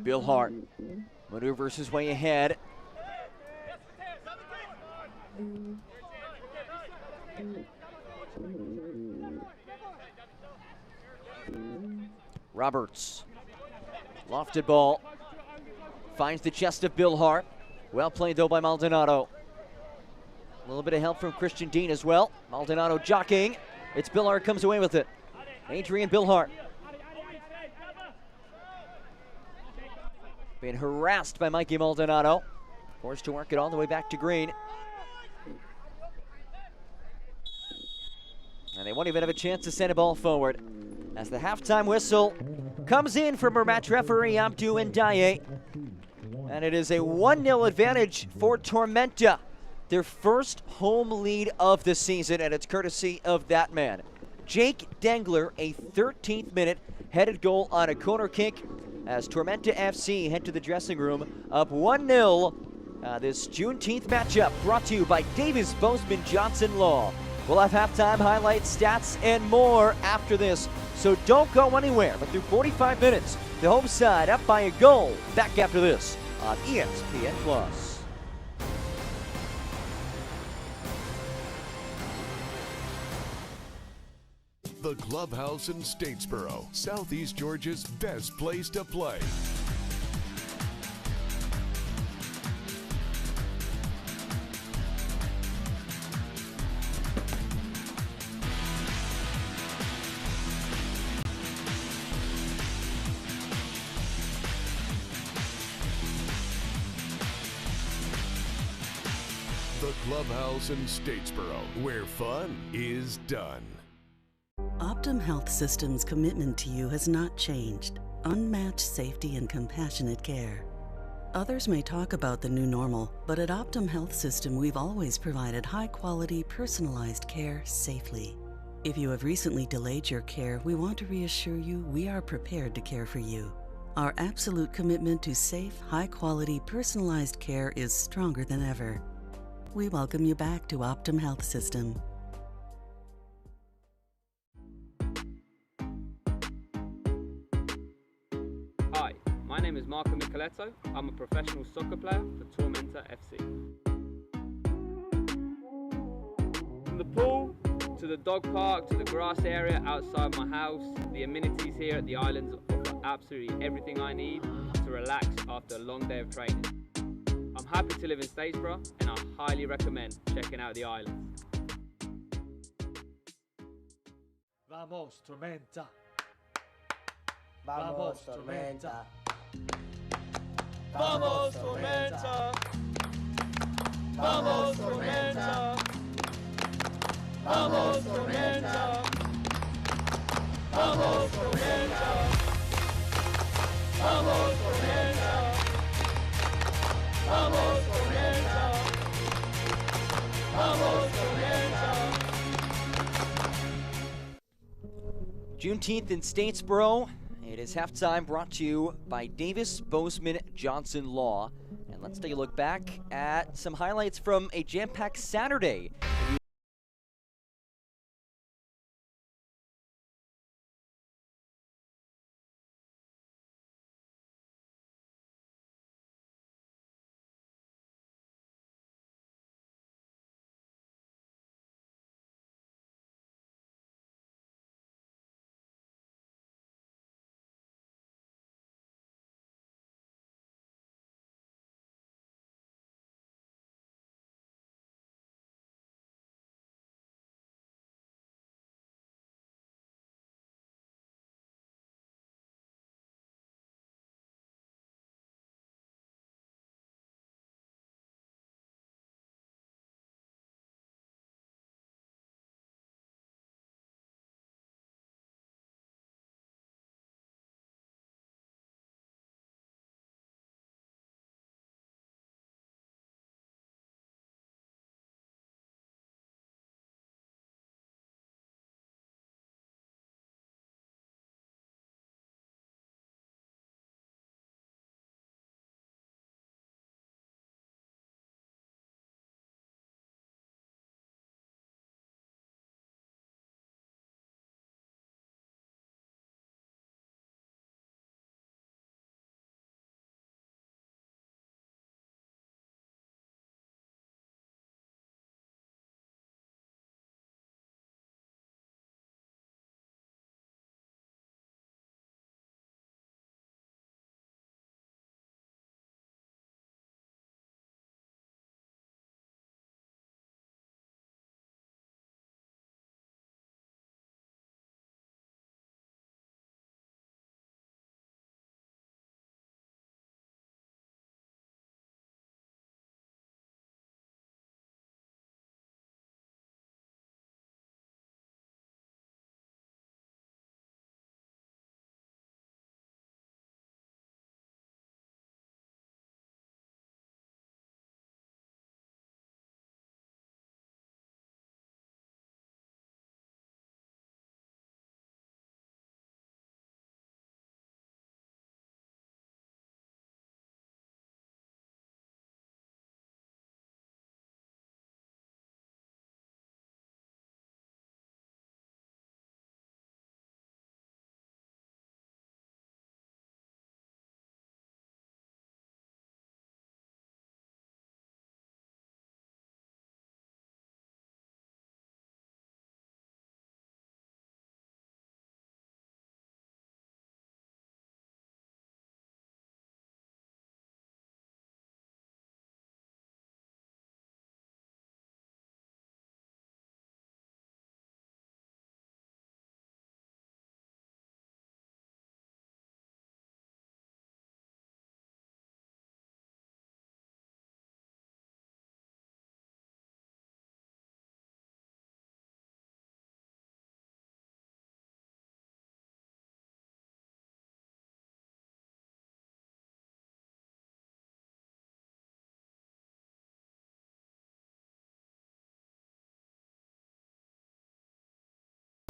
Bill Hart maneuvers his way ahead. Roberts, lofted ball, finds the chest of Bill Hart. Well played though by Maldonado. A little bit of help from Christian Dean as well. Maldonado jockeying. It's Bill Hart comes away with it. Adrian Bill Hart. Being harassed by Mikey Maldonado. Forced to work it all the way back to Green. And they won't even have a chance to send a ball forward. As the halftime whistle comes in from our match referee, Abdu Ndiaye. And it is a 1-0 advantage for Tormenta. Their first home lead of the season, and it's courtesy of that man. Jake Dengler, a 13th minute headed goal on a corner kick as Tormenta FC head to the dressing room up 1-0. This Juneteenth matchup brought to you by Davis Bozeman Johnson Law. We'll have halftime highlights, stats, and more after this. So don't go anywhere. But through 45 minutes, the home side up by a goal. Back after this on ESPN Plus. The Clubhouse in Statesboro, Southeast Georgia's best place to play. The Clubhouse in Statesboro, where fun is done. Optum Health System's commitment to you has not changed. Unmatched safety and compassionate care. Others may talk about the new normal, but at Optum Health System we've always provided high-quality, personalized care safely. If you have recently delayed your care, we want to reassure you we are prepared to care for you. Our absolute commitment to safe, high-quality, personalized care is stronger than ever. We welcome you back to Optum Health System. Hi, my name is Michaleto. I'm a professional soccer player for Tormenta FC. From the pool, to the dog park, to the grass area outside my house, the amenities here at the islands offer absolutely everything I need to relax after a long day of training. I'm happy to live in Statesboro, and I highly recommend checking out the islands. Vamos, Tormenta. Vamos, Tormenta. Vamos, Tormenta. Vamos, Tormenta. Vamos, Tormenta. Vamos, Tormenta. Vamos, Tormenta. Vamos, Tormenta. Vamos, Tormenta. Juneteenth in Statesboro. It is halftime, brought to you by Davis Bozeman Johnson Law. And let's take a look back at some highlights from a jam-packed Saturday.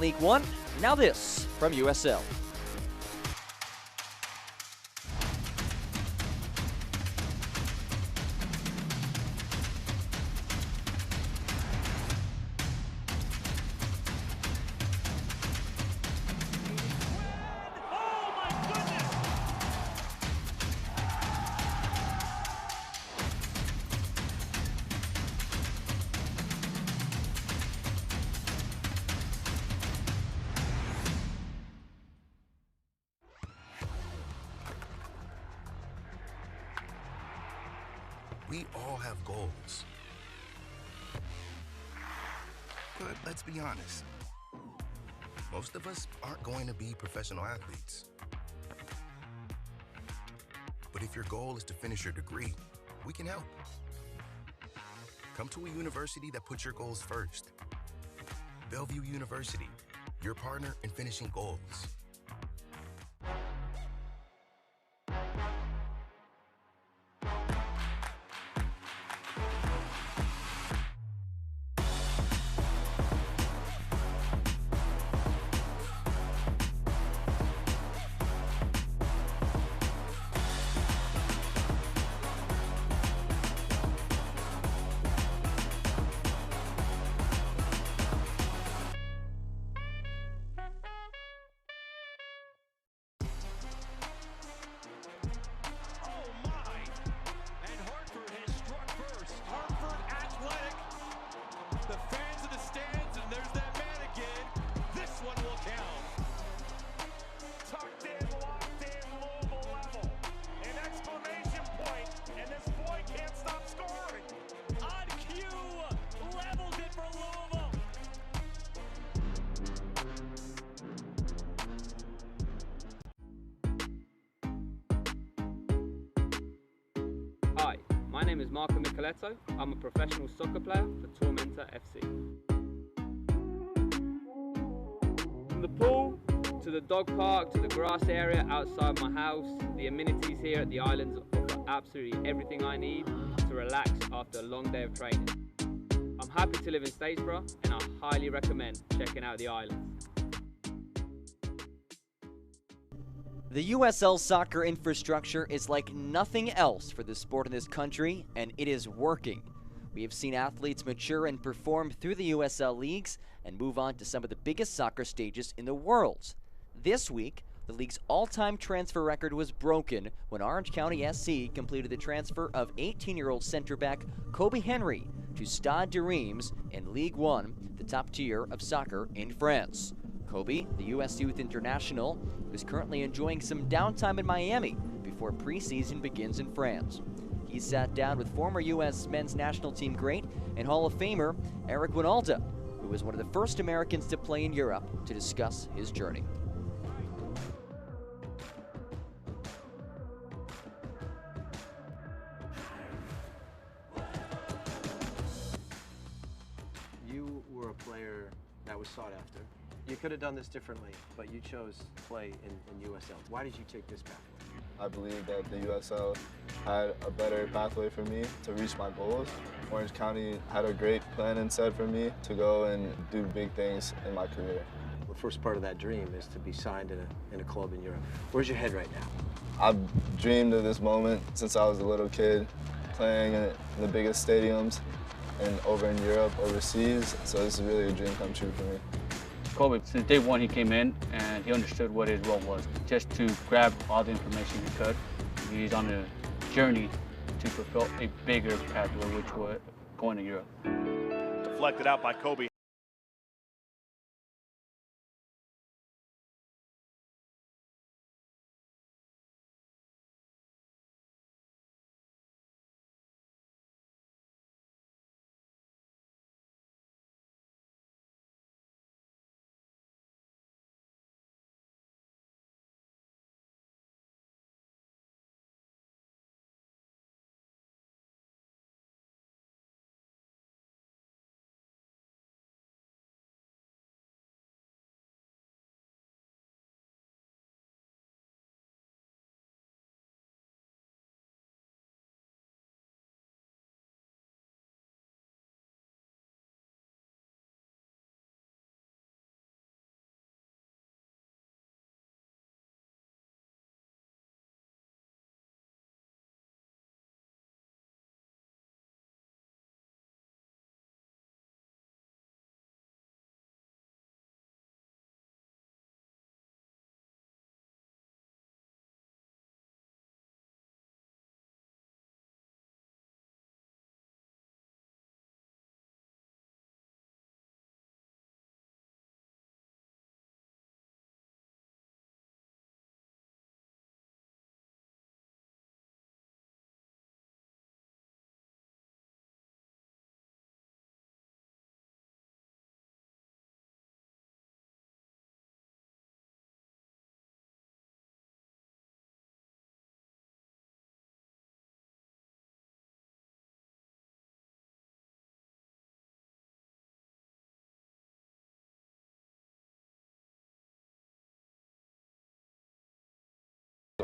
League One. Now this from USL. We all have goals. But let's be honest. Most of us aren't going to be professional athletes. But if your goal is to finish your degree, we can help. Come to a university that puts your goals first. Bellevue University, your partner in finishing goals. Hi, my name is Michaleto. I'm a professional soccer player for Tormenta FC. From the pool, to the dog park, to the grass area outside my house, the amenities here at the islands offer absolutely everything I need to relax after a long day of training. I'm happy to live in Statesboro, and I highly recommend checking out the islands. The USL soccer infrastructure is like nothing else for the sport in this country, and it is working. We have seen athletes mature and perform through the USL leagues and move on to some of the biggest soccer stages in the world. This week, the league's all-time transfer record was broken when Orange County SC completed the transfer of 18-year-old center-back Kobe Henry to Stade de Reims in Ligue 1, the top tier of soccer in France. Kobe, the U.S. Youth International, is currently enjoying some downtime in Miami before preseason begins in France. He sat down with former U.S. men's national team great and Hall of Famer Eric Winalda, who was one of the first Americans to play in Europe, to discuss his journey. You were a player that was sought after. You could have done this differently, but you chose to play in USL. Why did you take this pathway? I believe that the USL had a better pathway for me to reach my goals. Orange County had a great plan and set for me to go and do big things in my career. The first part of that dream is to be signed in a club in Europe. Where's your head right now? I've dreamed of this moment since I was a little kid, playing in the biggest stadiums and over in Europe, overseas, so this is really a dream come true for me. Kobe, since day one he came in and he understood what his role was, just to grab all the information he could. He's on a journey to fulfill a bigger pathway, which was going to Europe. Deflected out by Kobe.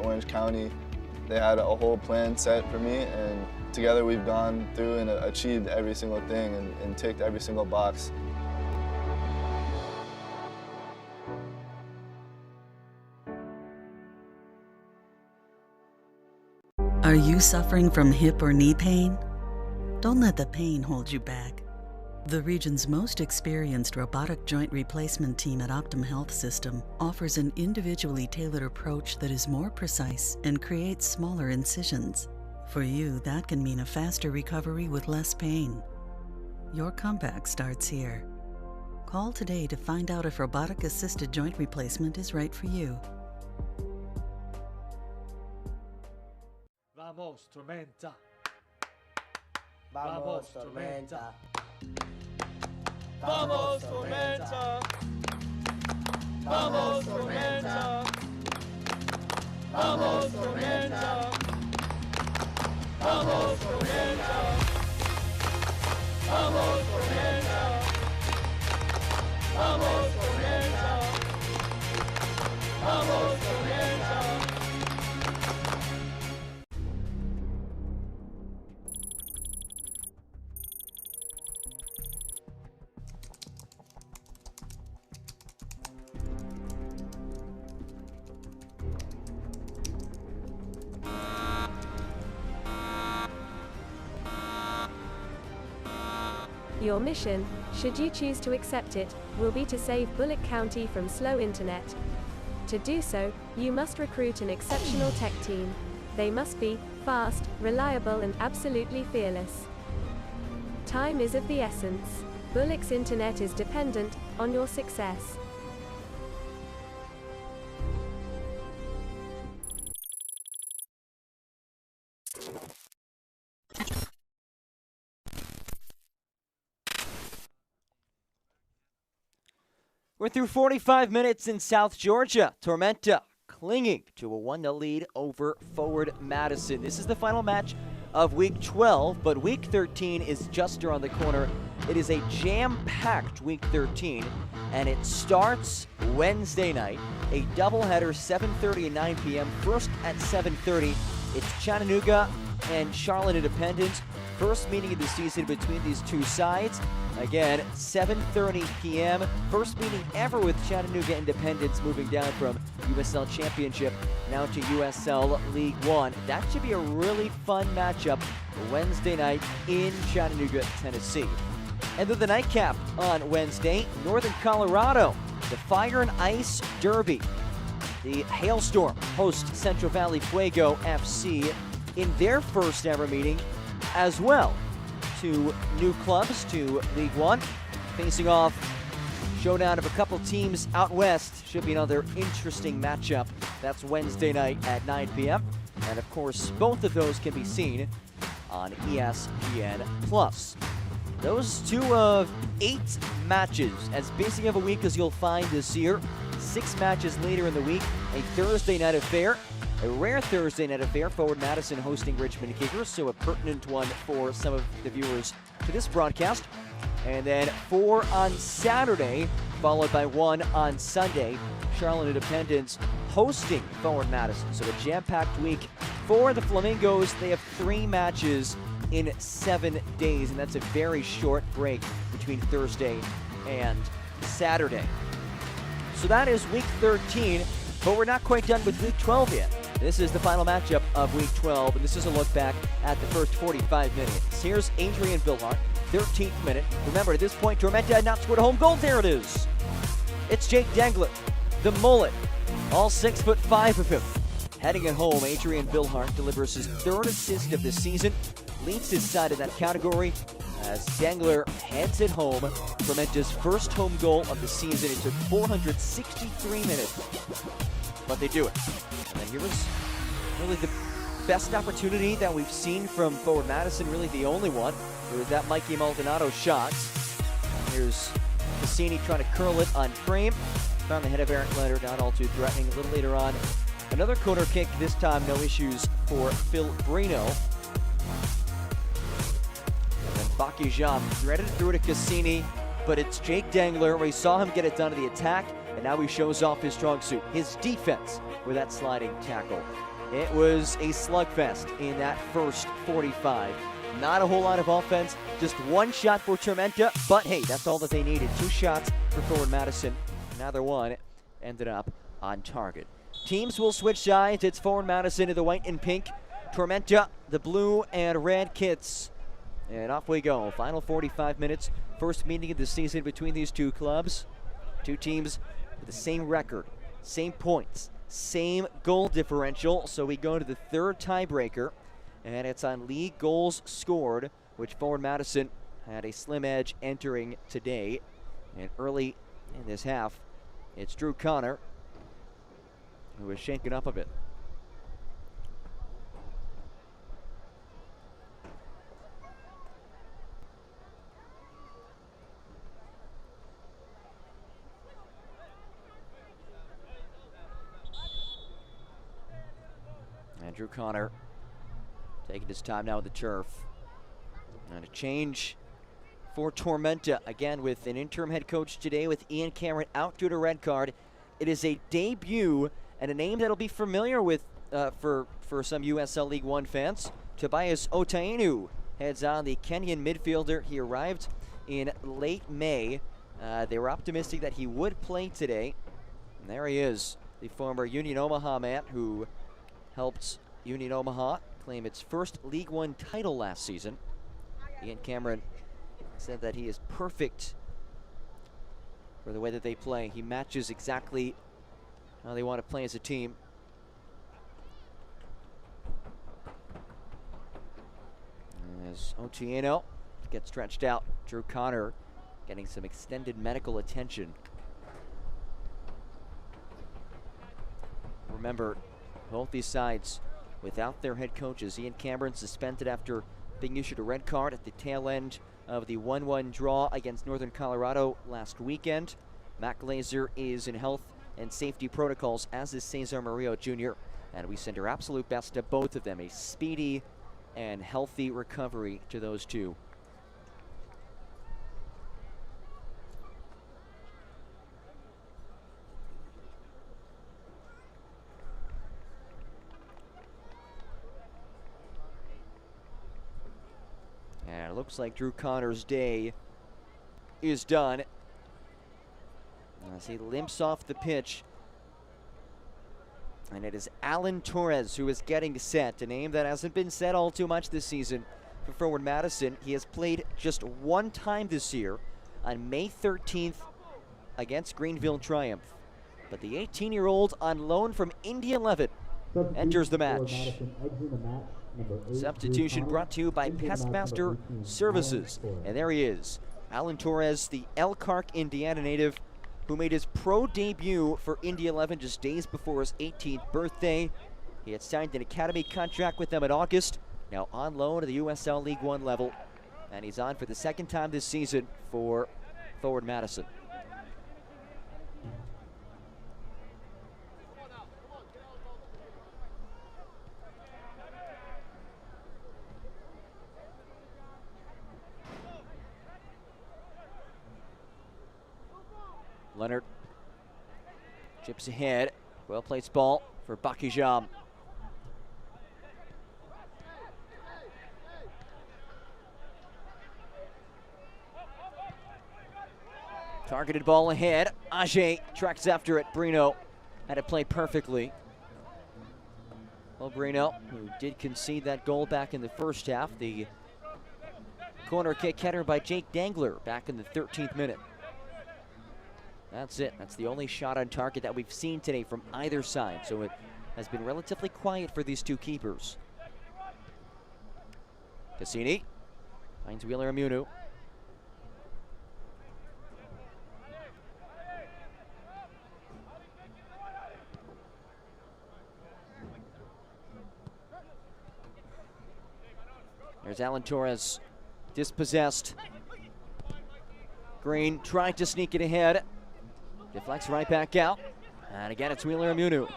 Orange County. They had a whole plan set for me, and together we've gone through and achieved every single thing and ticked every single box. Are you suffering from hip or knee pain? Don't let the pain hold you back. The region's most experienced robotic joint replacement team at Optum Health System offers an individually tailored approach that is more precise and creates smaller incisions. For you, that can mean a faster recovery with less pain. Your comeback starts here. Call today to find out if robotic-assisted joint replacement is right for you. Vamos, Tormenta. Vamos, Tormenta. Vamos, Tormenta. Vamos, Tormenta. Vamos, Tormenta. Vamos, Tormenta. Vamos, Tormenta. Vamos, Tormenta. Vamos, Tormenta. Your mission, should you choose to accept it, will be to save Bullock County from slow internet. To do so, you must recruit an exceptional tech team. They must be fast, reliable, and absolutely fearless. Time is of the essence. Bullock's internet is dependent on your success. We're through 45 minutes in South Georgia. Tormenta clinging to a 1-0 lead over Forward Madison. This is the final match of Week 12, but Week 13 is just around the corner. It is a jam-packed Week 13, and it starts Wednesday night. A doubleheader, 7:30 and 9 p.m. First at 7:30, it's Chattanooga and Charlotte Independence. First meeting of the season between these two sides. Again, 7:30 p.m. First meeting ever with Chattanooga Independence moving down from USL Championship now to USL League One. That should be a really fun matchup Wednesday night in Chattanooga, Tennessee. And then the nightcap on Wednesday, Northern Colorado, the Fire and Ice Derby. The Hailstorm host Central Valley Fuego FC in their first ever meeting as well. Two new clubs to League One, facing off. Showdown of a couple teams out west. Should be another interesting matchup. That's Wednesday night at 9 p.m. And of course, both of those can be seen on ESPN+. Those 2 of 8 matches, as basic of a week as you'll find this year. 6 matches later in the week, a Thursday night affair. A rare Thursday night affair, Forward Madison hosting Richmond Kickers, so a pertinent one for some of the viewers to this broadcast. And then 4 on Saturday, followed by 1 on Sunday. Charlotte Independence hosting Forward Madison. So a jam-packed week for the Flamingos. They have 3 matches in 7 days, and that's a very short break between Thursday and Saturday. So that is Week 13, but we're not quite done with Week 12 yet. This is the final matchup of Week 12, and this is a look back at the first 45 minutes. Here's Adrian Billhart, 13th minute. Remember, at this point, Tormenta had not scored a home goal. There it is. It's Jake Dengler, the mullet, all 6'5" of him. Heading it home, Adrian Billhart delivers his 3rd assist of the season, leads his side in that category as Dengler heads it home. Tormenta's first home goal of the season. It took 463 minutes, but they do it. And then here was really the best opportunity that we've seen from Forward Madison, really the only one. It was that Mikey Maldonado shot. Here's Cassini trying to curl it on frame. Found the head of Eric Leonard, not all too threatening. A little later on, another corner kick, this time no issues for Phil Brino. And then Bakijam threaded it through to Cassini, but it's Jake Dengler. We saw him get it done to the attack, and now he shows off his strong suit, his defense, with that sliding tackle. It was a slugfest in that first 45. Not a whole lot of offense, just one shot for Tormenta, but hey, that's all that they needed. 2 shots for forward Madison. Neither one ended up on target. Teams will switch sides. It's forward Madison in the white and pink, Tormenta, the blue and red kits. And off we go. Final 45 minutes. First meeting of the season between these two clubs. Two teams with the same record, same points, same goal differential. So we go to the third tiebreaker, and it's on league goals scored, which forward Madison had a slim edge entering today. And early in this half, it's Drew Connor who is shaken up a bit. Drew Connor taking his time now with the turf. And a change for Tormenta, again with an interim head coach today with Ian Cameron out due to red card. It is a debut and a name that'll be familiar with for some USL League One fans. Tobias Otainu heads on, the Kenyan midfielder. He arrived in late May. They were optimistic that he would play today. And there he is, the former Union Omaha man who helped Union Omaha claim its first League One title last season. Ian Cameron said that he is perfect for the way that they play. He matches exactly how they want to play as a team. As Otieno gets stretched out, Drew Connor getting some extended medical attention. Remember, both these sides without their head coaches. Ian Cameron suspended after being issued a red card at the tail end of the 1-1 draw against Northern Colorado last weekend. Matt Glazer is in health and safety protocols, as is Cesar Murillo Jr. And we send our absolute best to both of them. A speedy and healthy recovery to those two. And it looks like Drew Connor's day is done as he limps off the pitch. And it is Alan Torres who is getting set, a name that hasn't been said all too much this season for forward Madison. He has played just one time this year on May 13th against Greenville Triumph. But the 18-year-old on loan from Indy 11 enters the match. Substitution brought to you by Pestmaster Services. And there he is, Alan Torres, the Elkhart, Indiana native, who made his pro debut for Indy 11 just days before his 18th birthday. He had signed an academy contract with them in August, now on loan at the USL League One level. And he's on for the second time this season for forward Madison. Leonard chips ahead. Well-placed ball for Bakijam. Targeted ball ahead. Ajay tracks after it. Brino had it played perfectly. Well, Brino, who did concede that goal back in the first half. The corner kick header by Jake Dengler back in the 13th minute. That's it. That's the only shot on target that we've seen today from either side. So it has been relatively quiet for these two keepers. Cassini finds Wheeler Amunu. There's Alan Torres, dispossessed. Green trying to sneak it ahead. Deflects right back out. And again, it's Wheeler Amunu.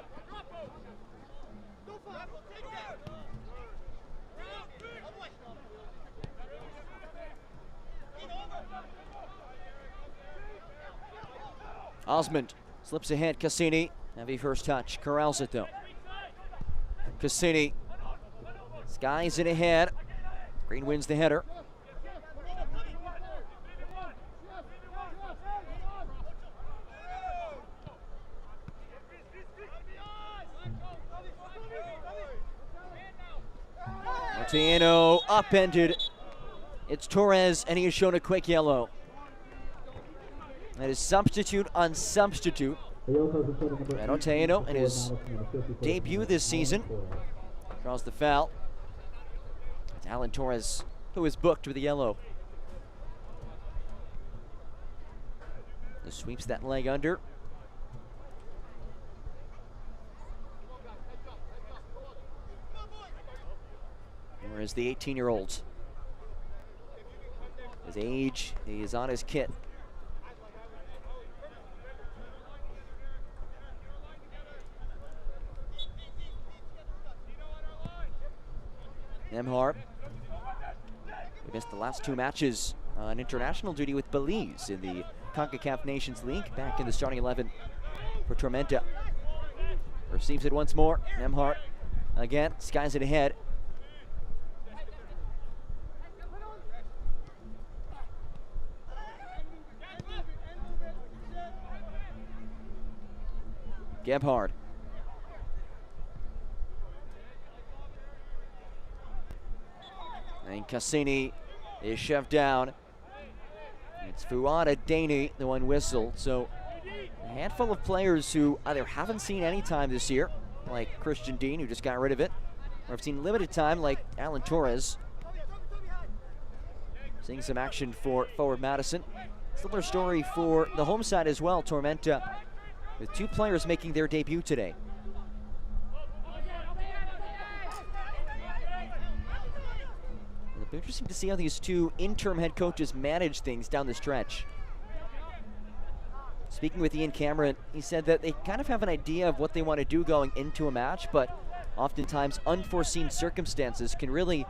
Osmond slips ahead. Cassini, heavy first touch. Corrals it though. Cassini skies it ahead. Green wins the header. Maldonado upended. It's Torres, and he is shown a quick yellow. That is substitute on substitute. Maldonado in his debut this season draws the foul. It's Alan Torres who is booked with a yellow. Just sweeps that leg under. Whereas the 18-year-old, his age, he is on his kit. Nemhart, who missed the last 2 matches on international duty with Belize in the CONCACAF Nations League, back in the starting 11 for Tormenta. Receives it once more. Nemhart again, skies it ahead. Gebhard. And Cassini is shoved down. It's Fuada Daney, the one whistled. So a handful of players who either haven't seen any time this year, like Christian Dean, who just got rid of it, or have seen limited time, like Alan Torres. Seeing some action for forward Madison. Similar story for the home side as well, Tormenta, with 2 players making their debut today. It'll be interesting to see how these 2 interim head coaches manage things down the stretch. Speaking with Ian Cameron, he said that they kind of have an idea of what they want to do going into a match, but oftentimes unforeseen circumstances can really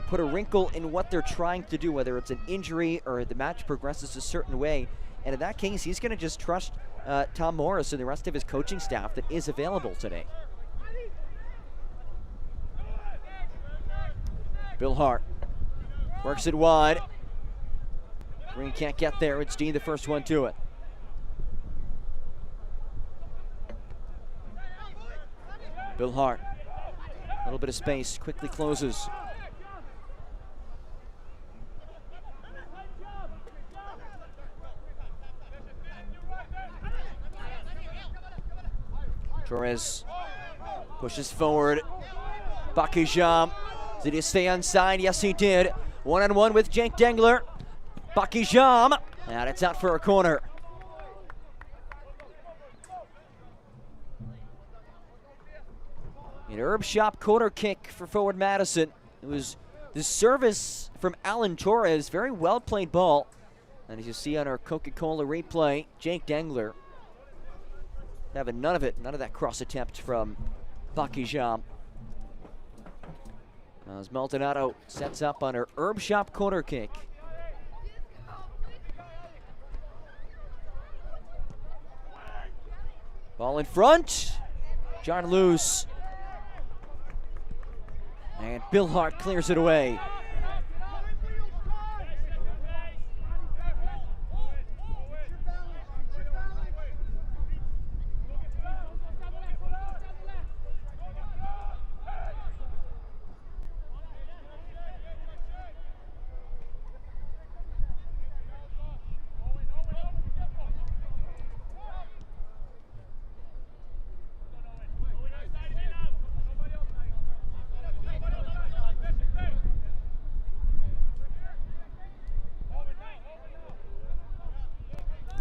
put a wrinkle in what they're trying to do, whether it's an injury or the match progresses a certain way. And in that case, he's going to just trust Tom Morris and the rest of his coaching staff that is available today. Bill Hart works it wide. Green can't get there. It's Dean, the first one to it. Bill Hart, a little bit of space, quickly closes. Torres pushes forward. Bakijam. Did he stay onside? Yes, he did. One-on-one with Jake Dengler. Bakijam. And it's out for a corner. An Herb Shop corner kick for forward Madison. It was the service from Alan Torres. Very well played ball. And as you see on our Coca-Cola replay, Jake Dengler having none of it, none of that cross attempt from Bakijam. As Maldonado sets up on her Herb Shop corner kick. Ball in front. John loose. And Bill Hart clears it away.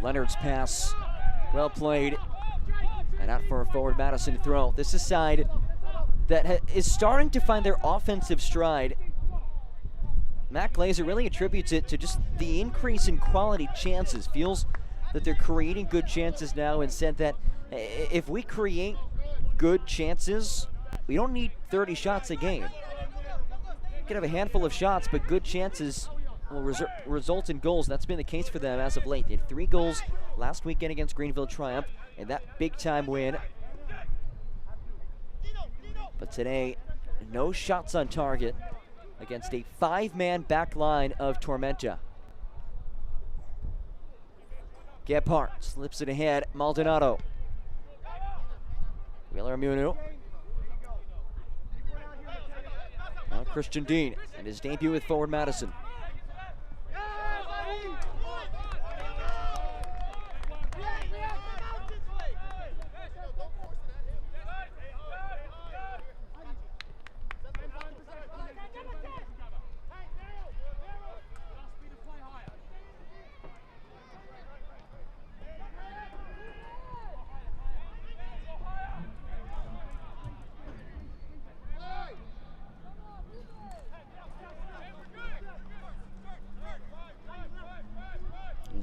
Leonard's pass, well played, and out for a forward Madison throw. This is a side that is starting to find their offensive stride. Matt Glazer really attributes it to just the increase in quality chances. Feels that they're creating good chances now, and said that if we create good chances, we don't need 30 shots a game. You can have a handful of shots, but good chances will result in goals. That's been the case for them as of late. They had 3 goals last weekend against Greenville Triumph, and that big-time win But today, no shots on target against a 5-man back line of Tormenta. Gebhardt slips it ahead. Maldonado. Wheeler Amunu. Now Christian Dean and his debut with forward Madison.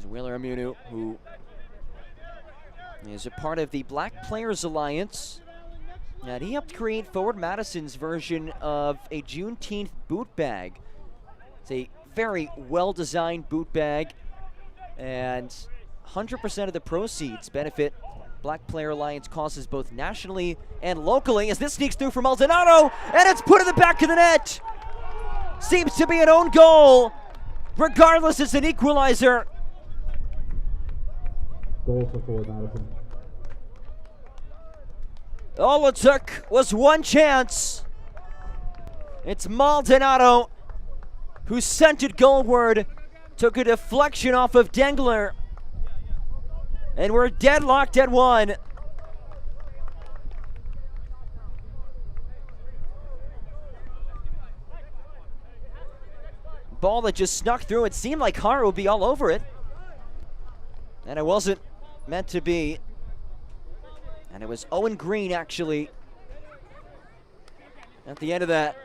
Wheeler Amunu, who is a part of the Black Players Alliance, and he helped create Forward Madison's version of a Juneteenth boot bag. It's a very well-designed boot bag, and 100% of the proceeds benefit Black Player Alliance causes both nationally and locally, as this sneaks through for Maldonado, and it's put in the back of the net. Seems to be an own goal. Regardless, it's an equalizer. Goal for forward Madison. All it took was one chance. It's Maldonado who sent it goalward, took a deflection off of Dengler, and we're deadlocked at 1. Ball that just snuck through. It seemed like Hara would be all over it, and it wasn't meant to be. And it was Owen Green, actually, at the end of that,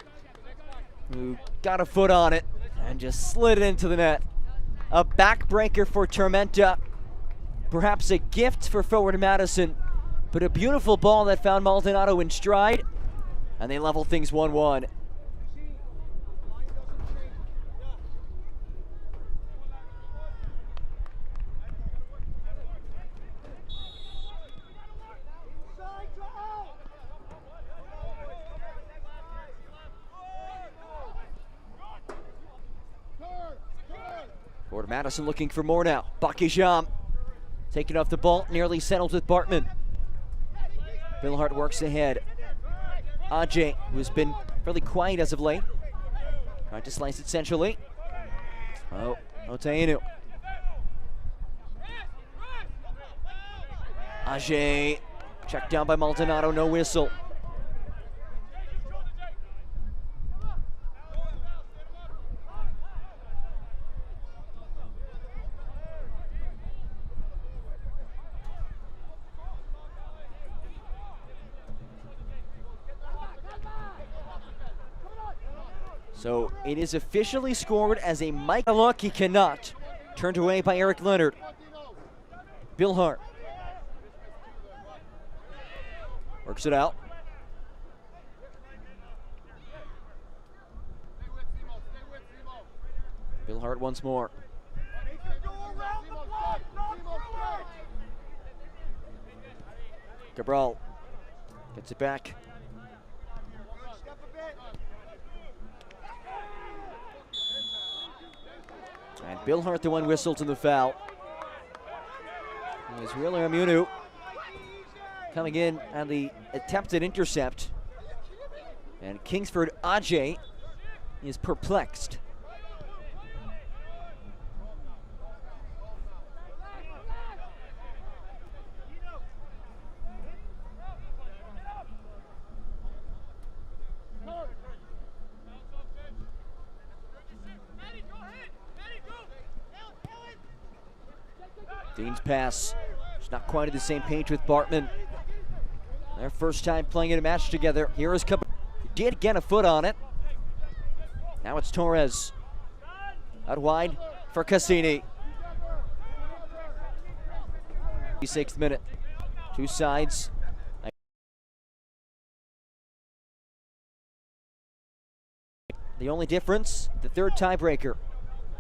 who got a foot on it and just slid it into the net. A backbreaker for Tormenta. Perhaps a gift for forward Madison, but a beautiful ball that found Maldonado in stride, and they level things 1-1. Forward Madison looking for more now. Bakijam taking off the ball, nearly settled with Bartman. Billhart works ahead. Ajay, who's been fairly quiet as of late, trying to slice it centrally. Oh, Otainu. Ajay checked down by Maldonado, no whistle. So it is officially scored as a Mikey. Look, he cannot. Turned away by Eric Leonard. Billhart works it out. Billhart once more. Cabral gets it back. And Billhart the one whistled to the foul. Here's Wheeler Amunu coming in on the attempted intercept. And Kingsford Ajay is perplexed. Dean's pass, it's not quite at the same page with Bartman. Their first time playing in a match together. Here is Cabral. Did get a foot on it. Now it's Torres. Out wide for Cassini. 6th minute. Two sides. The only difference, the third tiebreaker.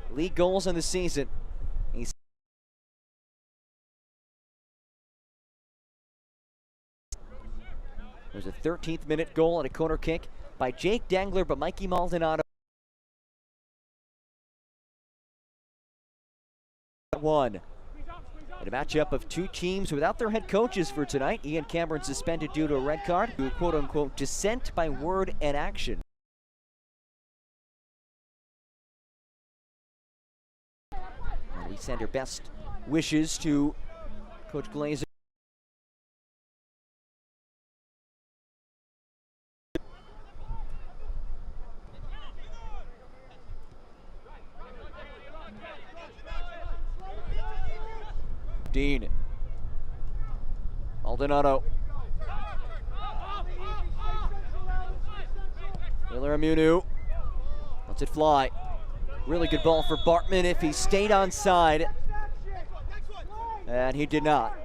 League goals in the season. There's a 13th minute goal and a corner kick by Jake Dengler, but Mikey Maldonado won. In a matchup of two teams without their head coaches for tonight, Ian Cameron suspended due to a red card, who quote-unquote dissent by word and action. And we send our best wishes to Coach Glazer. Dean. Maldonado. Williamunu lets it fly. Really good ball for Bartman if he stayed on side. And he did not.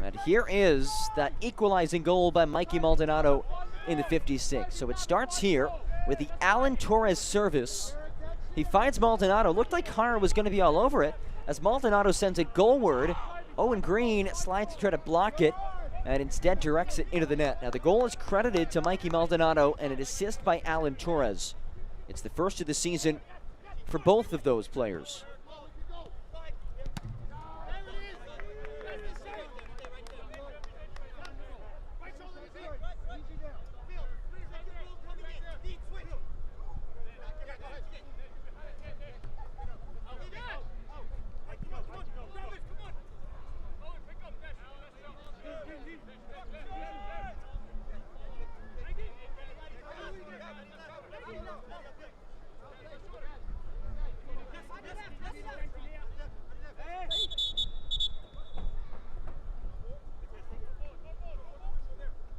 And here is that equalizing goal by Mikey Maldonado in the 56th. So it starts here with the Alan Torres service. He finds Maldonado. Looked like Hara was going to be all over it as Maldonado sends it goalward. Owen Green slides to try to block it and instead directs it into the net. Now the goal is credited to Mikey Maldonado and an assist by Alan Torres. It's the first of the season for both of those players.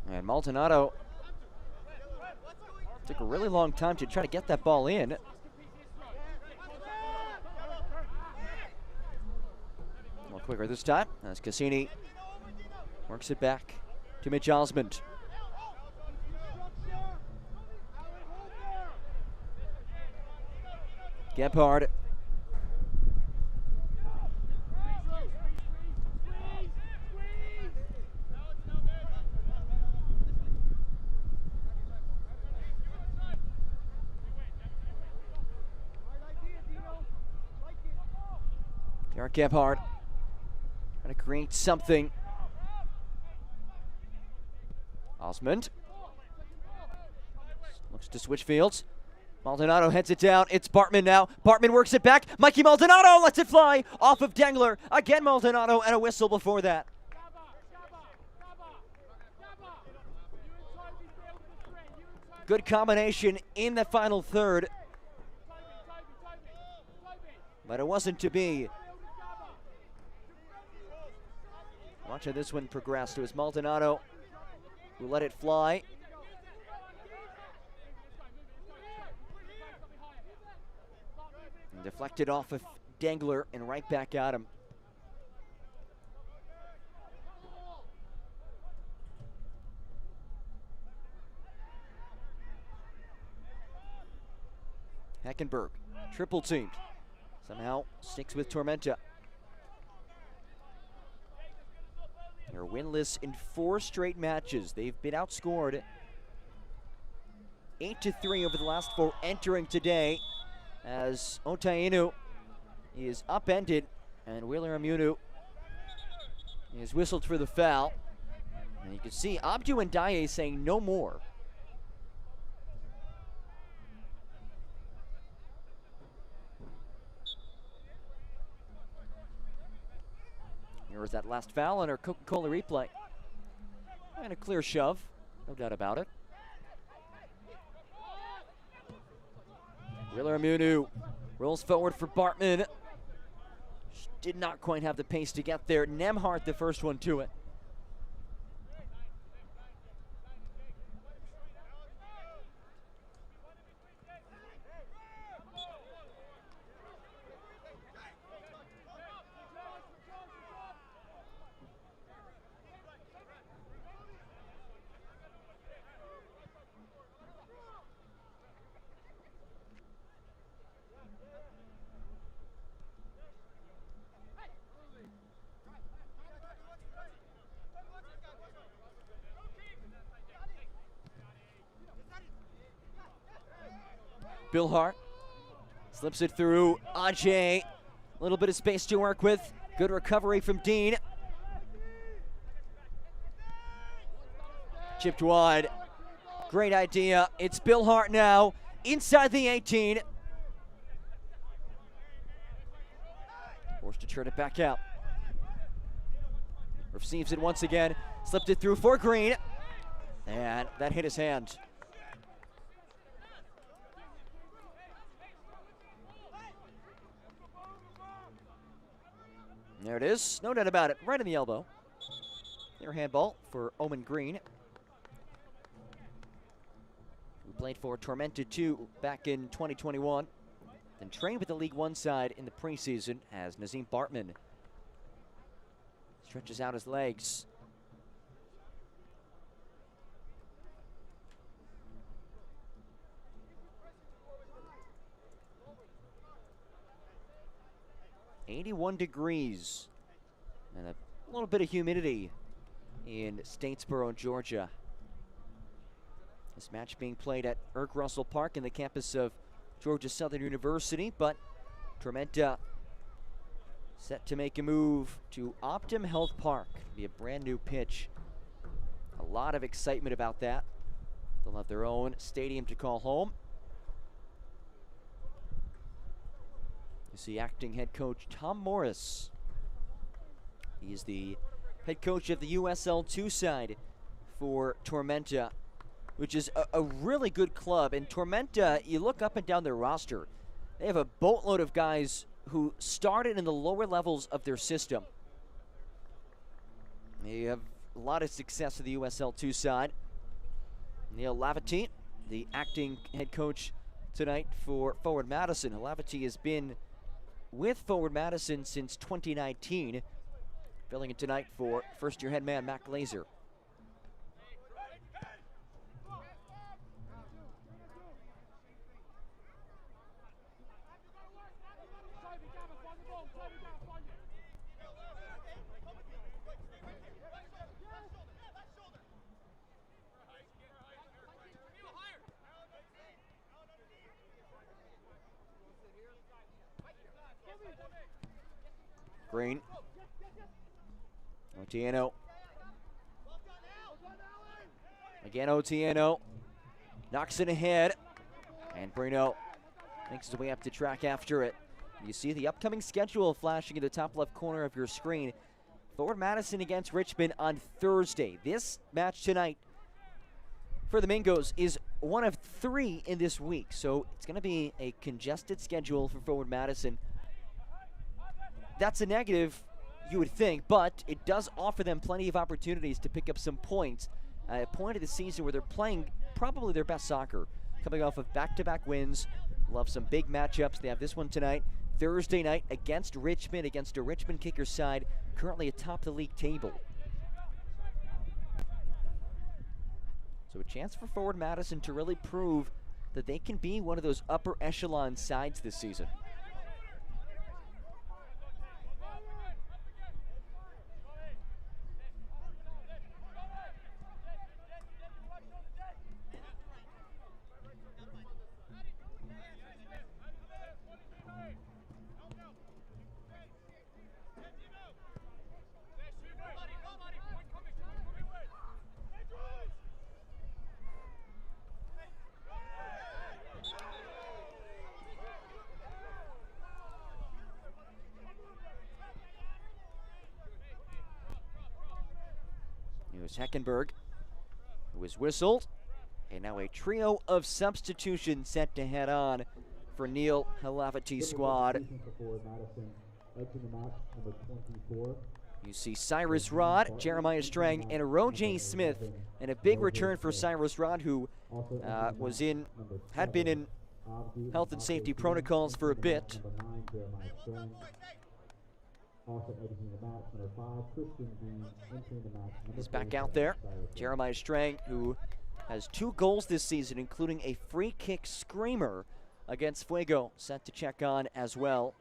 And Maldonado took a really long time to try to get that ball in. A little quicker this time as Cassini works it back to Mitch Osmond. Gebhard. Derek Gebhard trying to create something. Osmond looks to switch fields. Maldonado heads it down. It's Bartman now. Bartman works it back. Mikey Maldonado lets it fly off of Dengler. Again Maldonado and a whistle before that. Good combination in the final third. But it wasn't to be. Watch how this one progressed. It was Maldonado who let it fly. And deflected off of Dengler and right back at him. Heckenberg, triple teamed. Somehow sticks with Tormenta. They're winless in 4 straight matches. They've been outscored 8-3 over the last 4 entering today as Otainu is upended and Williamunu is whistled for the foul. And you can see Abdu and Daye saying no more. Here was that last foul on our Coca-Cola replay. And a clear shove, no doubt about it. Williamunu rolls forward for Bartman. Did not quite have the pace to get there. Nemhart the first one to it. Bill Hart slips it through. Ajay, a little bit of space to work with. Good recovery from Dean. Chipped wide. Great idea. It's Bill Hart now inside the 18. Forced to turn it back out. Receives it once again. Slipped it through for Green. And that hit his hand. There it is. No doubt about it. Right in the elbow. Their handball for Omen Green, who played for Tormenta 2 back in 2021. Then trained with the League One side in the preseason as Nazim Bartman stretches out his legs. .81 degrees and a little bit of humidity in Statesboro, Georgia. This match being played at Erk Russell Park in the campus of Georgia Southern University, but Tormenta set to make a move to Optum Health Park. It'll be a brand new pitch. A lot of excitement about that. They'll have their own stadium to call home. You see acting head coach Tom Morris. He's the head coach of the USL 2 side for Tormenta, which is a really good club. And Tormenta, you look up and down their roster, they have a boatload of guys who started in the lower levels of their system. They have a lot of success in the USL 2 side. Neil Lavity, the acting head coach tonight for Forward Madison. Lavity has been with Forward Madison since 2019, filling in tonight for first-year head man Matt Glazer. Green. Otieno. Again, Otieno knocks it ahead. And Bruno makes his way up the track after it. You see the upcoming schedule flashing in the top left corner of your screen. Forward Madison against Richmond on Thursday. This match tonight for the Mingos is one of 3 in this week. So it's going to be a congested schedule for Forward Madison. That's a negative, you would think, but it does offer them plenty of opportunities to pick up some points at a point of the season where they're playing probably their best soccer, coming off of back-to-back wins. Love some big matchups. They have this one tonight, Thursday night, against Richmond, against a Richmond kicker side currently atop the league table. So a chance for Forward Madison to really prove that they can be one of those upper echelon sides this season. Heckenberg, who was whistled, and now a trio of substitutions set to head on for Neil Halavity's squad. You see Cyrus Rod, Jeremiah Strang, and Roje Smith, and a big return for Cyrus Rod, who had been in health and safety protocols for a bit. He's back out there. Jeremiah Strang, who has 2 goals this season, including a free kick screamer against Fuego, set to check on as well.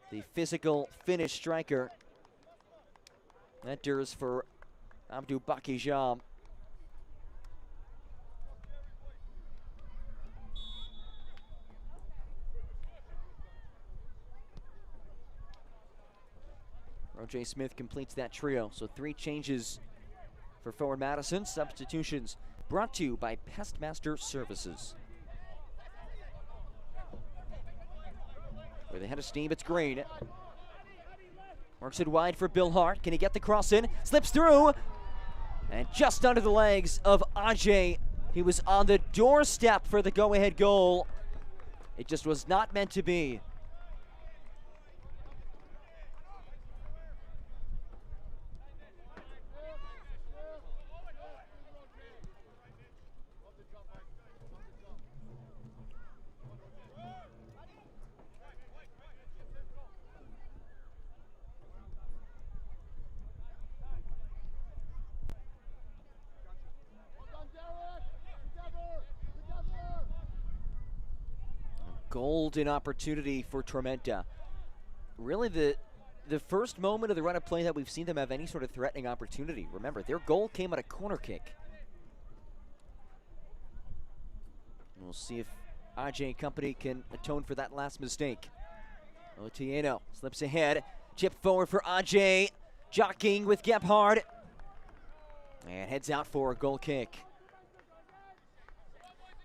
The physical Finnish striker enters for Abdu Bakijam. O.J. Smith completes that trio. So 3 changes for forward Madison. Substitutions brought to you by Pestmaster Services. With a head of steam, it's Green. Works it wide for Bill Hart. Can he get the cross in? Slips through. And just under the legs of Ajay. He was on the doorstep for the go-ahead goal. It just was not meant to be. Golden opportunity for Tormenta. Really the first moment of the run of play that we've seen them have any sort of threatening opportunity. Remember, their goal came on a corner kick. We'll see if Ajay and company can atone for that last mistake. Otieno slips ahead. Chip forward for Ajay. Jockeying with Gebhard. And heads out for a goal kick.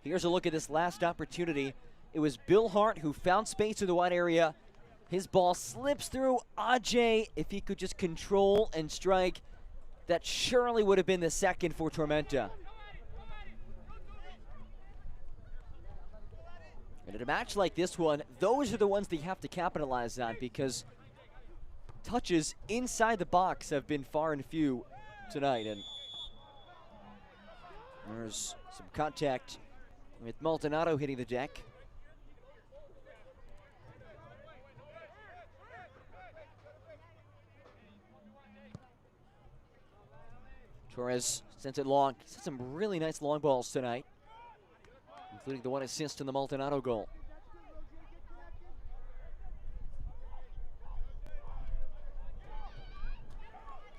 Here's a look at this last opportunity. It was Bill Hart who found space in the wide area. His ball slips through Ajay. If he could just control and strike, that surely would have been the second for Tormenta. And in a match like this one, those are the ones that you have to capitalize on, because touches inside the box have been far and few tonight. And there's some contact with Maldonado hitting the deck. Torres sends it long. He's had some really nice long balls tonight, including the one assist in the Maldonado goal.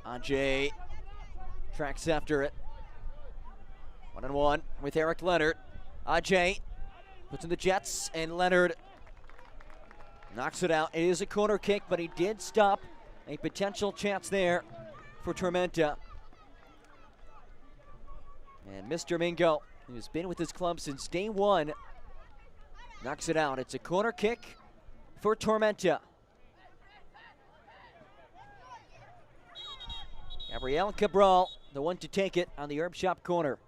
Ajay tracks after it. 1-on-1 with Eric Leonard. Ajay puts in the Jets, and Leonard knocks it out. It is a corner kick, but he did stop a potential chance there for Tormenta. And Mr. Mingo, who's been with his club since day one, knocks it out. It's a corner kick for Tormenta. Gabriel Cabral, the one to take it on the Herb Shop corner.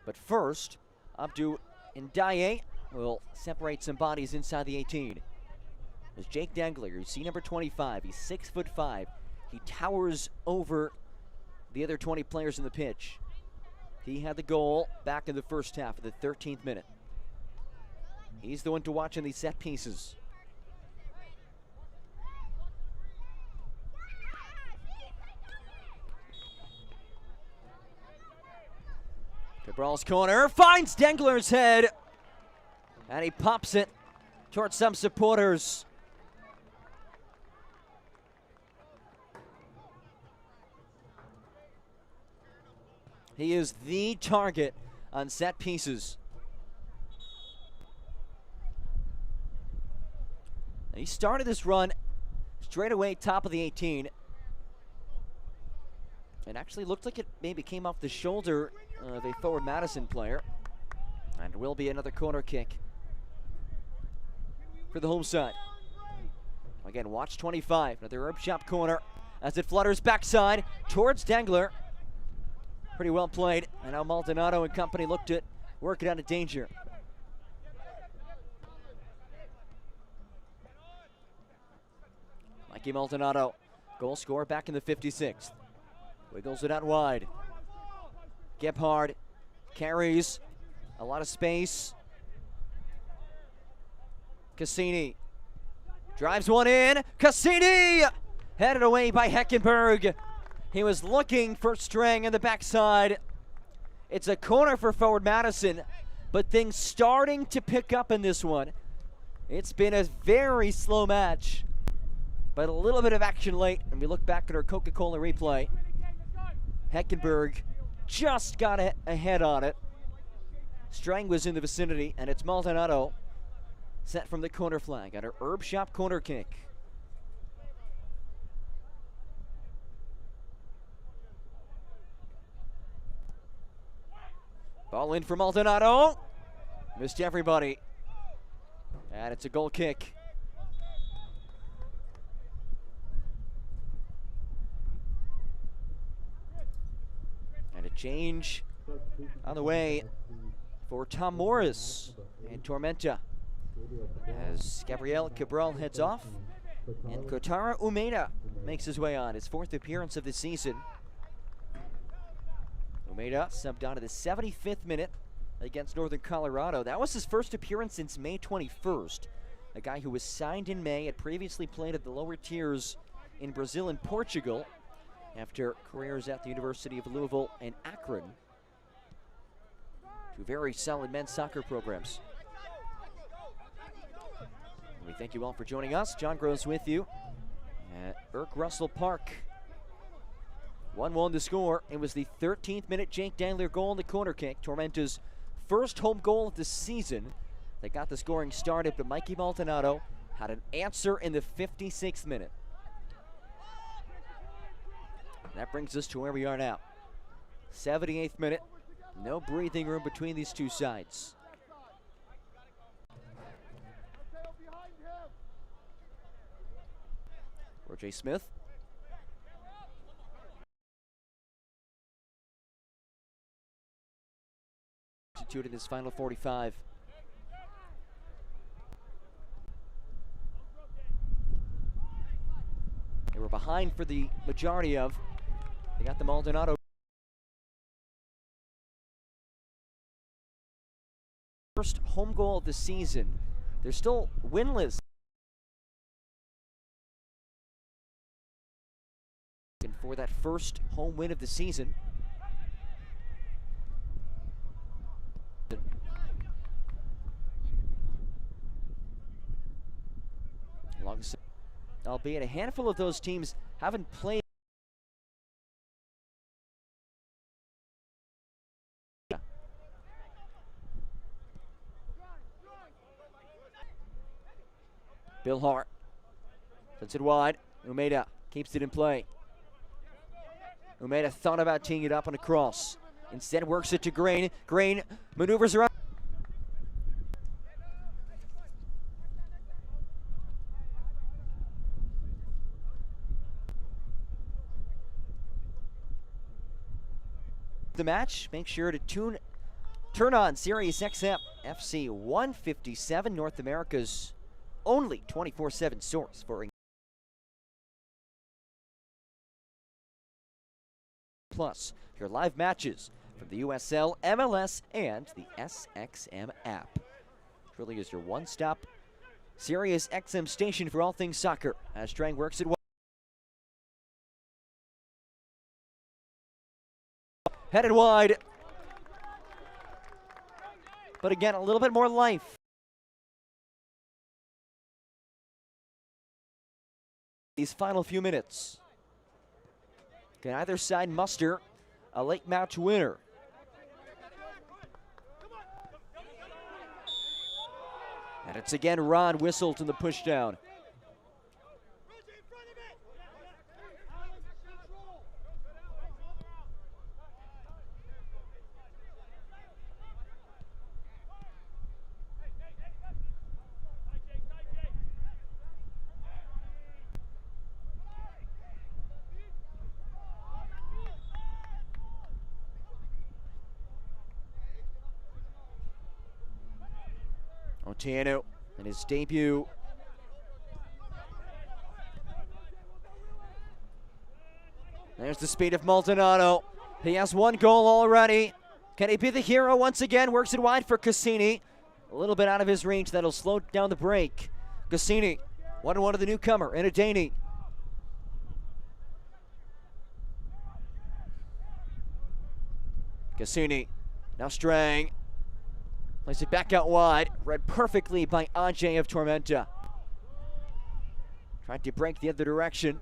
But first, Abdu Ndaye will separate some bodies inside the 18. There's Jake Dengler, you see number 25. He's 6'5". He towers over the other 20 players in the pitch. He had the goal back in the first half of the 13th minute. He's the one to watch in these set pieces. Cabral's corner finds Dengler's head, and he pops it towards some supporters. He is the target on set pieces. And he started this run straight away top of the 18. It actually looked like it maybe came off the shoulder of a forward Madison player. And will be another corner kick for the home side. Again, watch 25, another Herb Shop corner as it flutters backside towards Dengler. Pretty well played, and now Maldonado and company looked at work it out of danger. Mikey Maldonado, goal scorer back in the 56th. Wiggles it out wide. Gebhard carries, a lot of space. Cassini drives one in. Cassini headed away by Heckenberg. He was looking for Strang in the backside. It's a corner for forward Madison, but things starting to pick up in this one. It's been a very slow match, but a little bit of action late, and we look back at our Coca-Cola replay. Heckenberg just got ahead on it. Strang was in the vicinity, and it's Maldonado set from the corner flag at our Herb Shop corner kick. Ball in for Maldonado. Missed everybody. And it's a goal kick. And a change on the way for Tom Morris and Tormenta, as Gabriel Cabral heads off and Kotaro Umeda makes his way on, his 4th appearance of the season. Umeda subbed on to the 75th minute against Northern Colorado. That was his first appearance since May 21st. A guy who was signed in May, had previously played at the lower tiers in Brazil and Portugal after careers at the University of Louisville and Akron. 2 very solid men's soccer programs. We thank you all for joining us. John Groves with you at Irk Russell Park. 1-1 to score. It was the 13th minute Jake Dengler goal on the corner kick. Tormenta's first home goal of the season. They got the scoring started, but Mikey Maldonado had an answer in the 56th minute. That brings us to where we are now. 78th minute. No breathing room between these two sides. Roger Smith. Substitute in his final 45. They were behind for the majority of. They got the Maldonado. First home goal of the season. They're still winless. And for that first home win of the season. Albeit a handful of those teams haven't played. Bill Hart puts it wide. Umeda keeps it in play. Umeda thought about teeing it up on a cross. Instead works it to Grain. Grain maneuvers around. The match, make sure to turn on Sirius XM FC 157, North America's only 24/7 source for plus your live matches from the USL, MLS, and the SXM app. Truly is your one-stop Sirius XM station for all things soccer. As Strang works it well. Headed wide. But again, a little bit more life. These final few minutes. Can either side muster a late match winner? And it's again Ron whistled in the push down. Otieno in his debut. There's the speed of Maldonado. He has 1 goal already. Can he be the hero once again? Works it wide for Cassini. A little bit out of his range. That'll slow down the break. Cassini, 1-1 to the newcomer, Inadani. Cassini, now Strang. Plays it back out wide. Read perfectly by Ajay of Tormenta. Tried to break the other direction.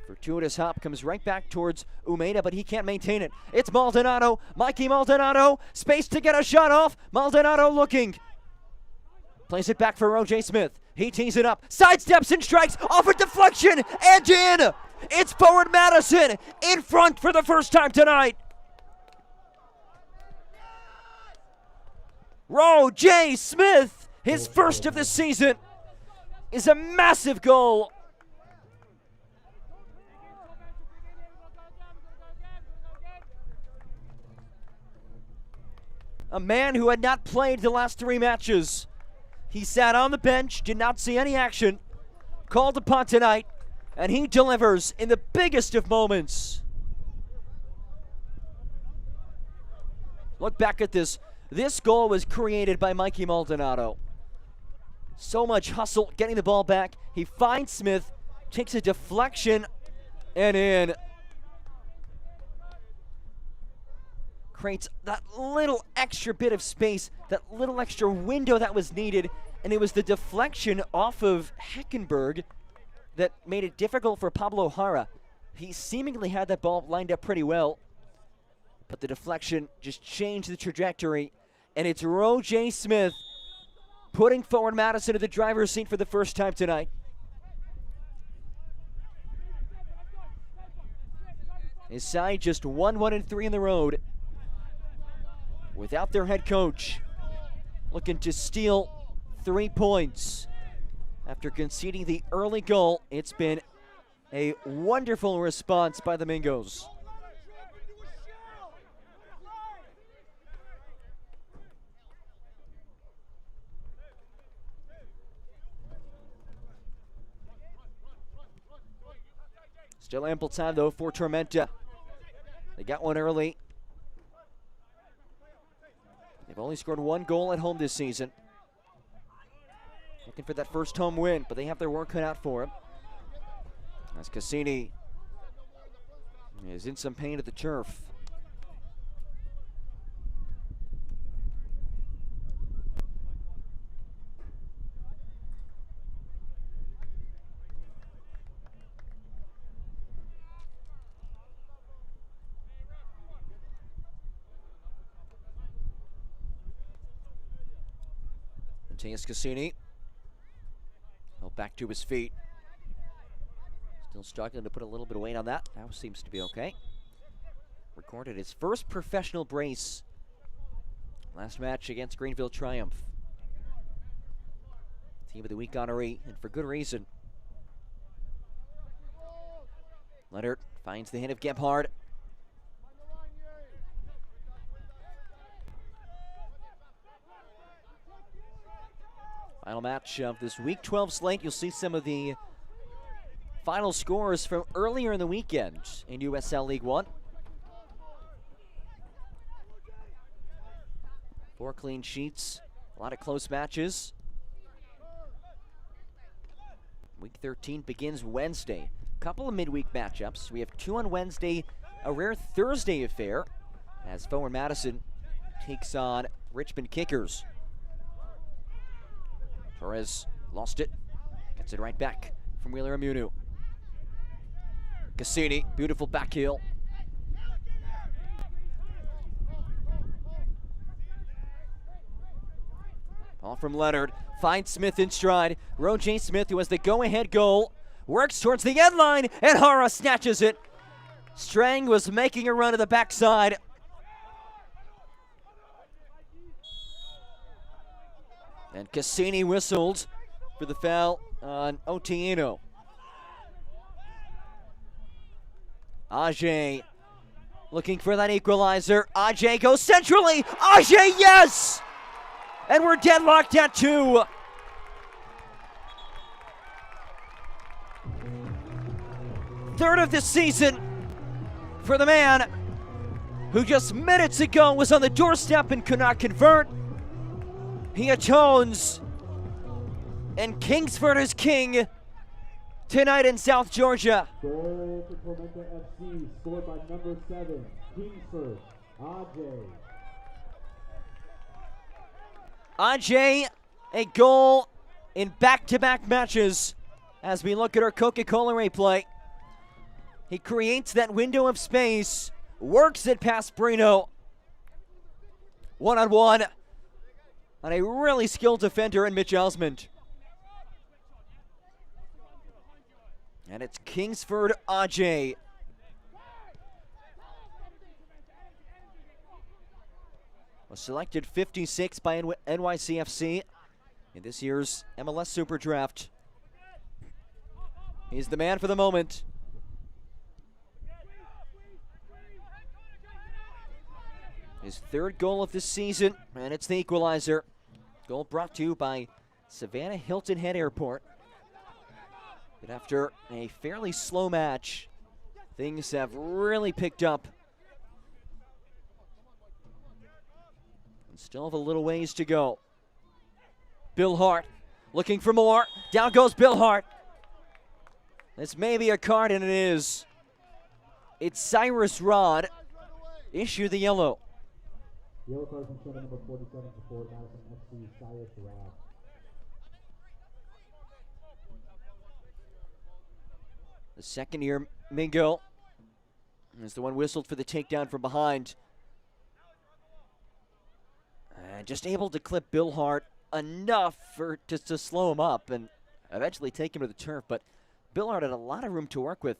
Fortuitous hop comes right back towards Umeda, but he can't maintain it. It's Maldonado. Mikey Maldonado. Space to get a shot off. Maldonado looking. Plays it back for Roger Smith. He tees it up. Sidesteps and strikes. Off a deflection. And in. It's forward Madison in front for the first time tonight. J. Smith, his first of the season, is a massive goal. A man who had not played the last 3 matches. He sat on the bench, did not see any action, called upon tonight, and he delivers in the biggest of moments. Look back at this. This goal was created by Mikey Maldonado. So much hustle, getting the ball back. He finds Smith, takes a deflection, and in. Creates that little extra bit of space, that little extra window that was needed, and it was the deflection off of Heckenberg that made it difficult for Pablo Jara. He seemingly had that ball lined up pretty well, but the deflection just changed the trajectory, and it's J. Smith putting forward Madison to the driver's seat for the first time tonight. His side just 1-1-3 in the road, without their head coach, looking to steal 3 points. After conceding the early goal, it's been a wonderful response by the Mingos. Still ample time, though, for Tormenta. They got one early. They've only scored 1 goal at home this season. Looking for that first home win, but they have their work cut out for them. As Cassini is in some pain at the turf. Matthias Cassini. Back to his feet. Still struggling to put a little bit of weight on that. Now seems to be okay. Recorded his first professional brace last match against Greenville Triumph. Team of the week honoree, and for good reason. Leonard finds the hand of Gebhard. Final match of this Week 12 slate. You'll see some of the final scores from earlier in the weekend in USL League One. 4 clean sheets, a lot of close matches. Week 13 begins Wednesday. Couple of midweek matchups. We have 2 on Wednesday, a rare Thursday affair, as forward Madison takes on Richmond Kickers. Torres lost it, gets it right back from Wheeler Amunu. Cassini, beautiful back heel. Ball from Leonard, finds Smith in stride. J. Smith, who has the go-ahead goal, works towards the end line, and Jara snatches it. Strang was making a run to the backside. And Cassini whistled for the foul on Otieno. Ajay looking for that equalizer. Ajay goes centrally. Ajay, yes! And we're deadlocked at 2. Third of the season for the man who just minutes ago was on the doorstep and could not convert. He atones, and Kingsford is king tonight in South Georgia. Goal for Tormenta FC, scored by number 7, Kingsford, Ajay. Ajay, a goal in back-to-back matches. As we look at our Coca-Cola replay, he creates that window of space, works it past Brino. One-on-one on a really skilled defender in Mitch Osmond. And it's Kingsford Ajay. was selected 56 by NYCFC in this year's MLS Super Draft. He's the man for the moment. His third goal of the season, and it's the equalizer. Goal brought to you by Savannah Hilton Head Airport. But after a fairly slow match, things have really picked up. And still have a little ways to go. Bill Hart looking for more. Down goes Bill Hart. This may be a card, and it is. It's Cyrus Rod. Issue the yellow. Yellow card from center number 47 for Madison FC, Cyrus Rod. The second-year Mingo is the one whistled for the takedown from behind. And just able to clip Bill Hart enough to slow him up and eventually take him to the turf. But Bill Hart had a lot of room to work with.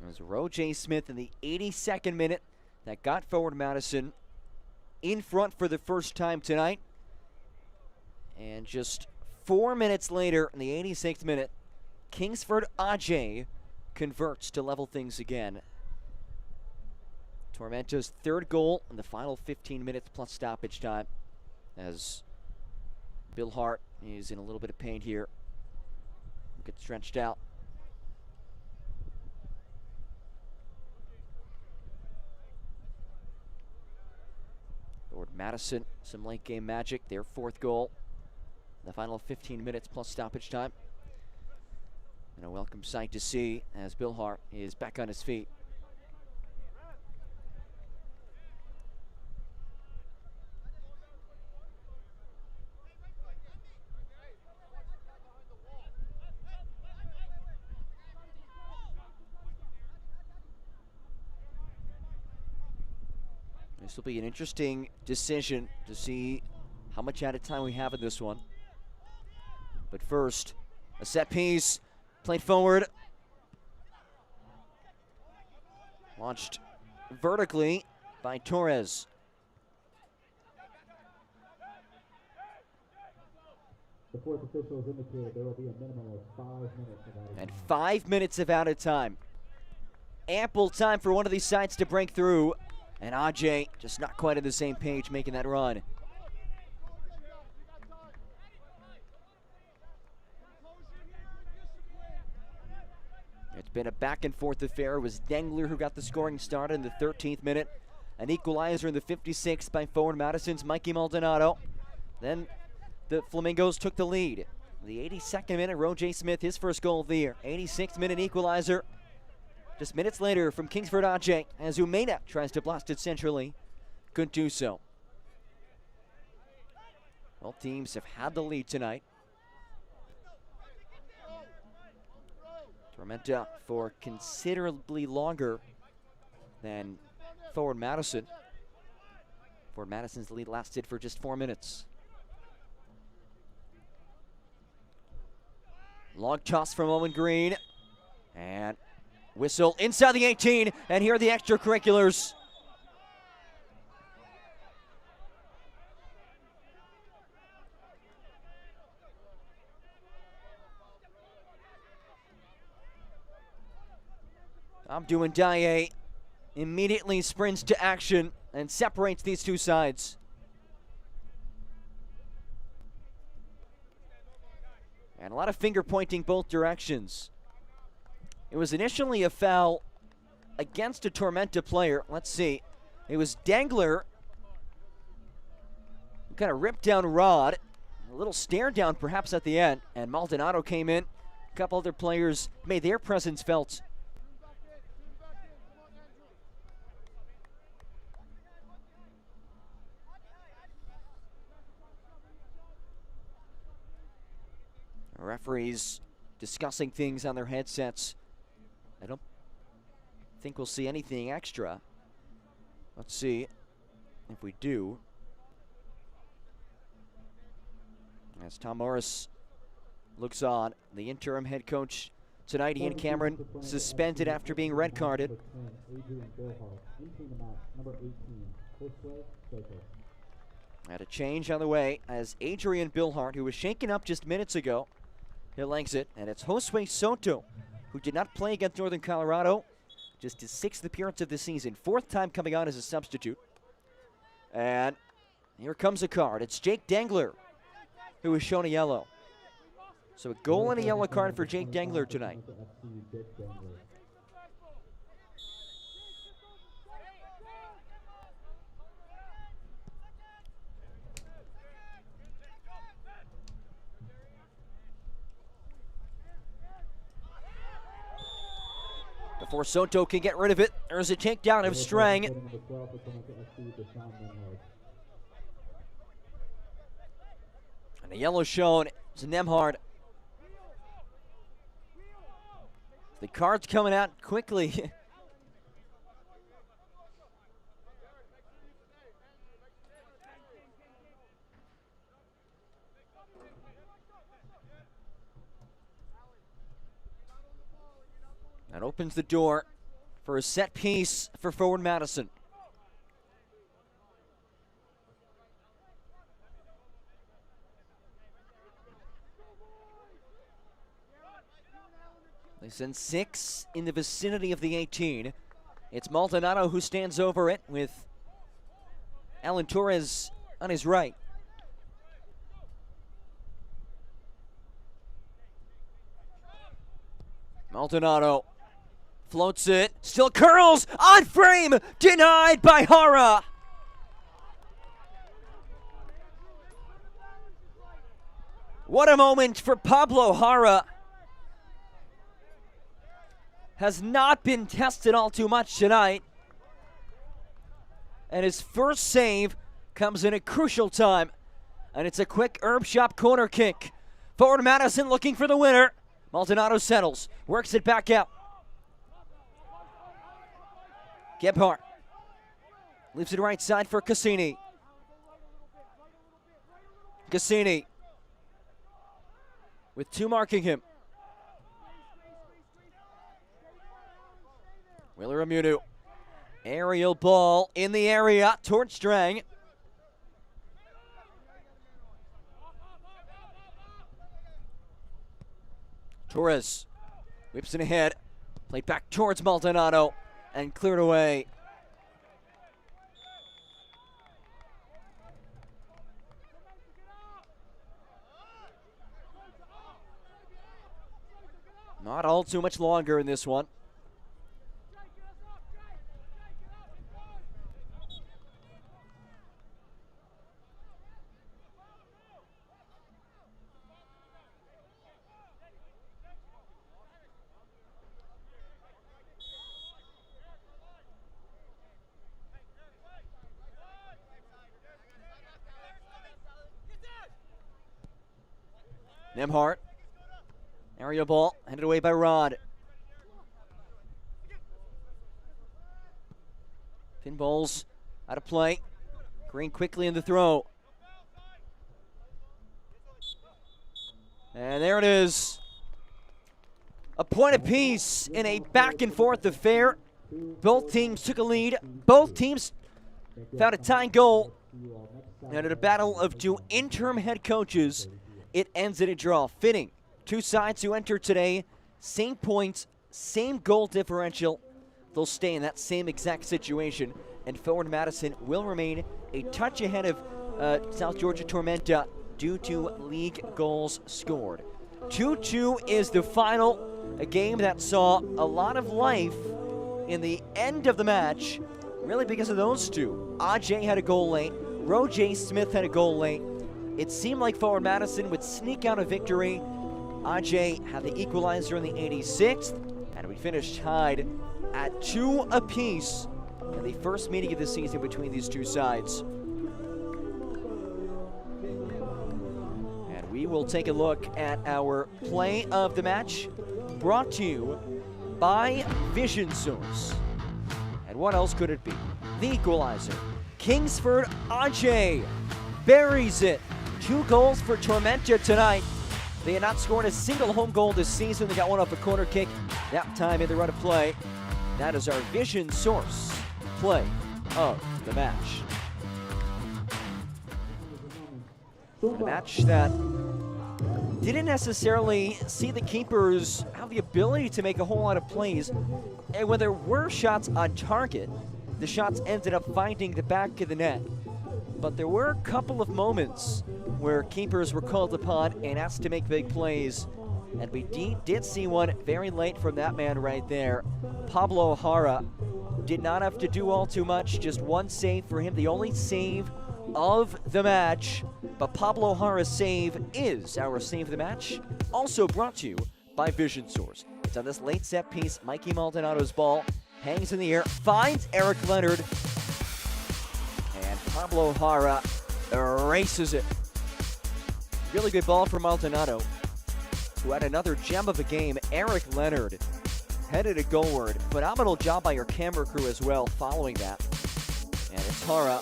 It was Roger Smith in the 82nd minute that got forward Madison in front for the first time tonight. And just 4 minutes later, in the 86th minute, Kingsford Ajay converts to level things again. Tormenta's third goal in the final 15 minutes plus stoppage time, as Bill Hart is in a little bit of pain here. Gets stretched out. Forward Madison, some late game magic, their fourth goal. The final 15 minutes plus stoppage time. And a welcome sight to see as Bill Hart is back on his feet. This will be an interesting decision to see how much added time we have in this one. But first, a set piece, played forward. Launched vertically by Torres. The fourth official has indicated there will be a minimum of 5 minutes of added time. And 5 minutes of added time. Ample time for one of these sides to break through. And Ajay just not quite on the same page making that run. It's been a back and forth affair. It was Dengler who got the scoring started in the 13th minute. An equalizer in the 56th by forward Madison's Mikey Maldonado. Then the Flamingos took the lead. The 82nd minute, Roger Smith, his first goal of the year. 86th minute equalizer. Just minutes later from Kingsford Ajay as Umena tries to blast it centrally. Couldn't do so. Both teams have had the lead tonight. Tormenta for considerably longer than forward Madison. Forward Madison's lead lasted for just 4 minutes. Long toss from Owen Green. And whistle inside the 18, and here are the extracurriculars. Abdou Ndiaye immediately sprints to action and separates these two sides. And a lot of finger pointing both directions. It was initially a foul against a Tormenta player. Let's see. It was Dengler who kind of ripped down Rod. A little stare down perhaps at the end. And Maldonado came in. A couple other players made their presence felt. Referees discussing things on their headsets. I don't think we'll see anything extra. Let's see if we do. As Tom Morris looks on, the interim head coach tonight, Ian Cameron, suspended after being red carded. Had a change on the way as Adrian Billhart, who was shaken up just minutes ago, he'll exit, and it's Josue Soto, who did not play against Northern Colorado, just his 6th appearance of the season, 4th time coming on as a substitute. And here comes a card. It's Jake Dengler, who was shown a yellow. So a goal and a yellow card for Jake Dengler tonight. Before Soto can get rid of it, there's a takedown of Strang. And a yellow shown to Nemhard. The card's coming out quickly. That opens the door for a set piece for forward Madison. They send 6 in the vicinity of the 18. It's Maldonado who stands over it with Alan Torres on his right. Maldonado floats it, still curls, on frame, denied by Hara. What a moment for Pablo Hara. Has not been tested all too much tonight. And his first save comes in a crucial time. And it's a quick herb shop corner kick. Forward Madison looking for the winner. Maldonado settles, works it back out. Gebhardt leaves it right side for Cassini. Cassini with 2 marking him. Wheeler Amudu. Aerial ball in the area towards Strang. Torres whips it ahead. Played back towards Maldonado and cleared away. Not all too much longer in this one. Nemhart. Area ball, handed away by Rod. Pinballs out of play. Green quickly in the throw. And there it is. A point apiece in a back and forth affair. Both teams took a lead. Both teams found a tying goal. And in a battle of 2 interim head coaches, it ends in a draw. Fitting. 2 sides who enter today, same points, same goal differential. They'll stay in that same exact situation, and forward Madison will remain a touch ahead of South Georgia Tormenta due to league goals scored. 2-2 is the final, a game that saw a lot of life in the end of the match, really because of those two. Ajay had a goal late, Rojay Smith had a goal late. It seemed like forward Madison would sneak out a victory. Ajay had the equalizer in the 86th, and we finished tied at 2 apiece in the first meeting of the season between these two sides. And we will we'll take a look at our play of the match, brought to you by Vision Source. And what else could it be? The Equalizer. Kingsford Ajay buries it. 2 goals for Tormenta tonight. They had not scored a single home goal this season. They got one off a corner kick, that time in the run of play. That is our Vision Source play of the match. A match that didn't necessarily see the keepers have the ability to make a whole lot of plays. And when there were shots on target, the shots ended up finding the back of the net. But there were a couple of moments where keepers were called upon and asked to make big plays. And we did see one very late from that man right there. Pablo Jara did not have to do all too much, just one save for him, the only save of the match. But Pablo Jara's save is our save of the match, also brought to you by Vision Source. It's on this late set piece. Mikey Maldonado's ball hangs in the air, finds Eric Leonard, and Pablo Jara erases it. Really good ball from Maldonado, who had another gem of a game. Eric Leonard headed it goalward. Phenomenal job by your camera crew as well following that. And it's Jara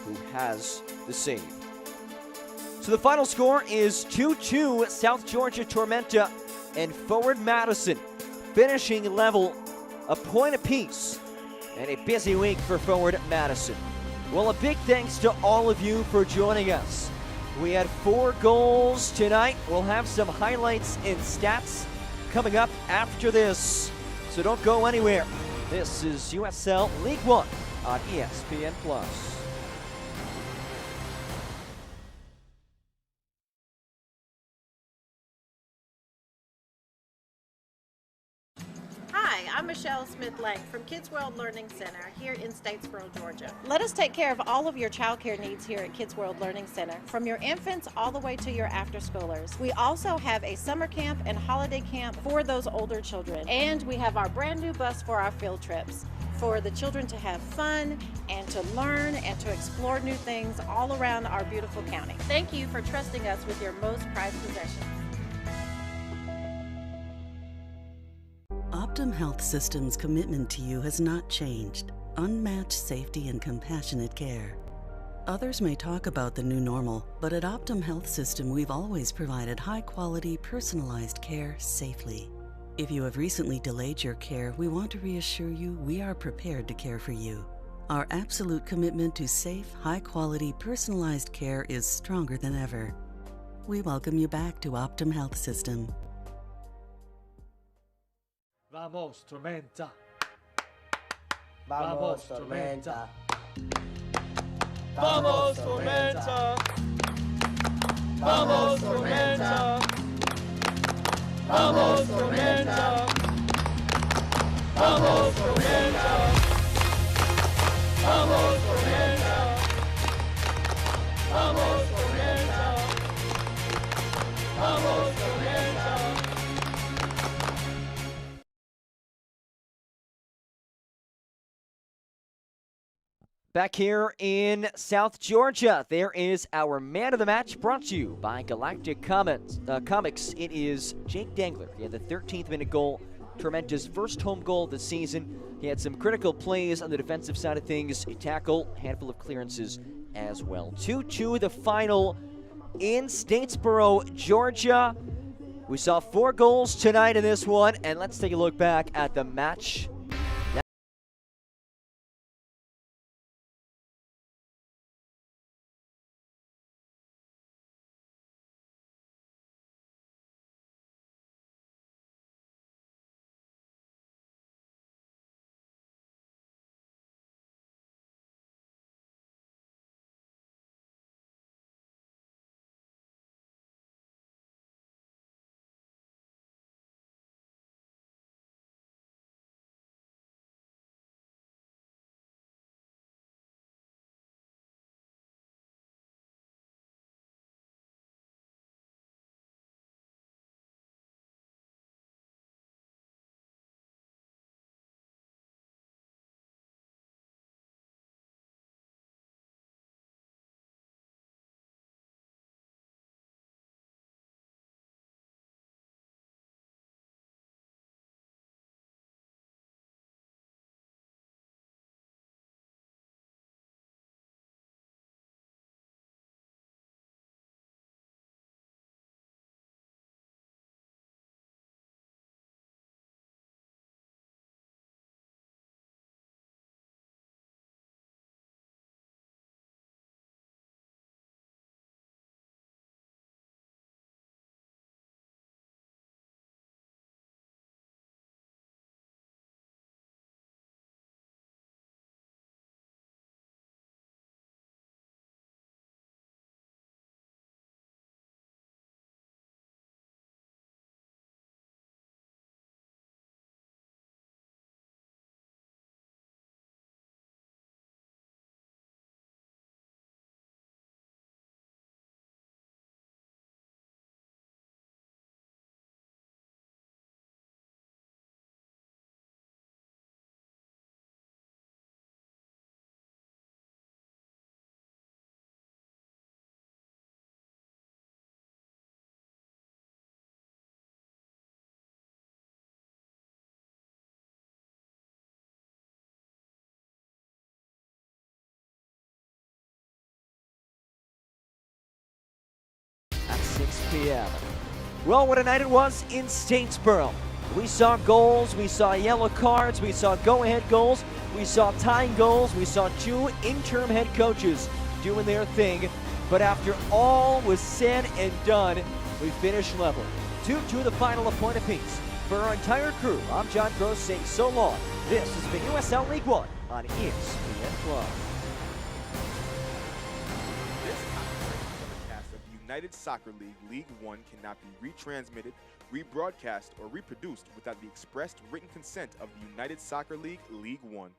who has the save. So the final score is 2-2 South Georgia Tormenta and forward Madison finishing level, a point apiece, and a busy week for forward Madison. Well, a big thanks to all of you for joining us. We had 4 goals tonight. We'll have some highlights and stats coming up after this, so don't go anywhere. This is USL League One on ESPN+. Hi, I'm Michelle Smith-Lang from Kids World Learning Center here in Statesboro, Georgia. Let us take care of all of your childcare needs here at Kids World Learning Center, from your infants all the way to your after-schoolers. We also have a summer camp and holiday camp for those older children. And we have our brand new bus for our field trips, for the children to have fun and to learn and to explore new things all around our beautiful county. Thank you for trusting us with your most prized possessions. Optum Health System's commitment to you has not changed. Unmatched safety and compassionate care. Others may talk about the new normal, but at Optum Health System we've always provided high-quality, personalized care safely. If you have recently delayed your care, we want to reassure you we are prepared to care for you. Our absolute commitment to safe, high-quality, personalized care is stronger than ever. We welcome you back to Optum Health System. Vamos, Tormenta. Vamos, Tormenta. Vamos, Tormenta. Vamos, Tormenta. Vamos, Tormenta. Vamos, Tormenta. Vamos, Tormenta. Vamos, Tormenta. Vamos, Tormenta. Back here in South Georgia, there is our man of the match brought to you by Galactic Comics. It is Jake Dengler. He had the 13th minute goal, Tormenta's first home goal of the season. He had some critical plays on the defensive side of things, a tackle, handful of clearances as well. 2-2 the final in Statesboro, Georgia. We saw 4 goals tonight in this one, and let's take a look back at the match 6 p.m. Well, what a night it was in Statesboro. We saw goals, we saw yellow cards, we saw go-ahead goals, we saw tying goals, we saw 2 interim head coaches doing their thing. But after all was said and done, we finished level. 2-2 the final, a point apiece. For our entire crew, I'm John Gross saying so long. This has been USL League One on ESPN Plus. This comprehensive telecast of the United Soccer League League One cannot be retransmitted, rebroadcast, or reproduced without the expressed written consent of the United Soccer League League One.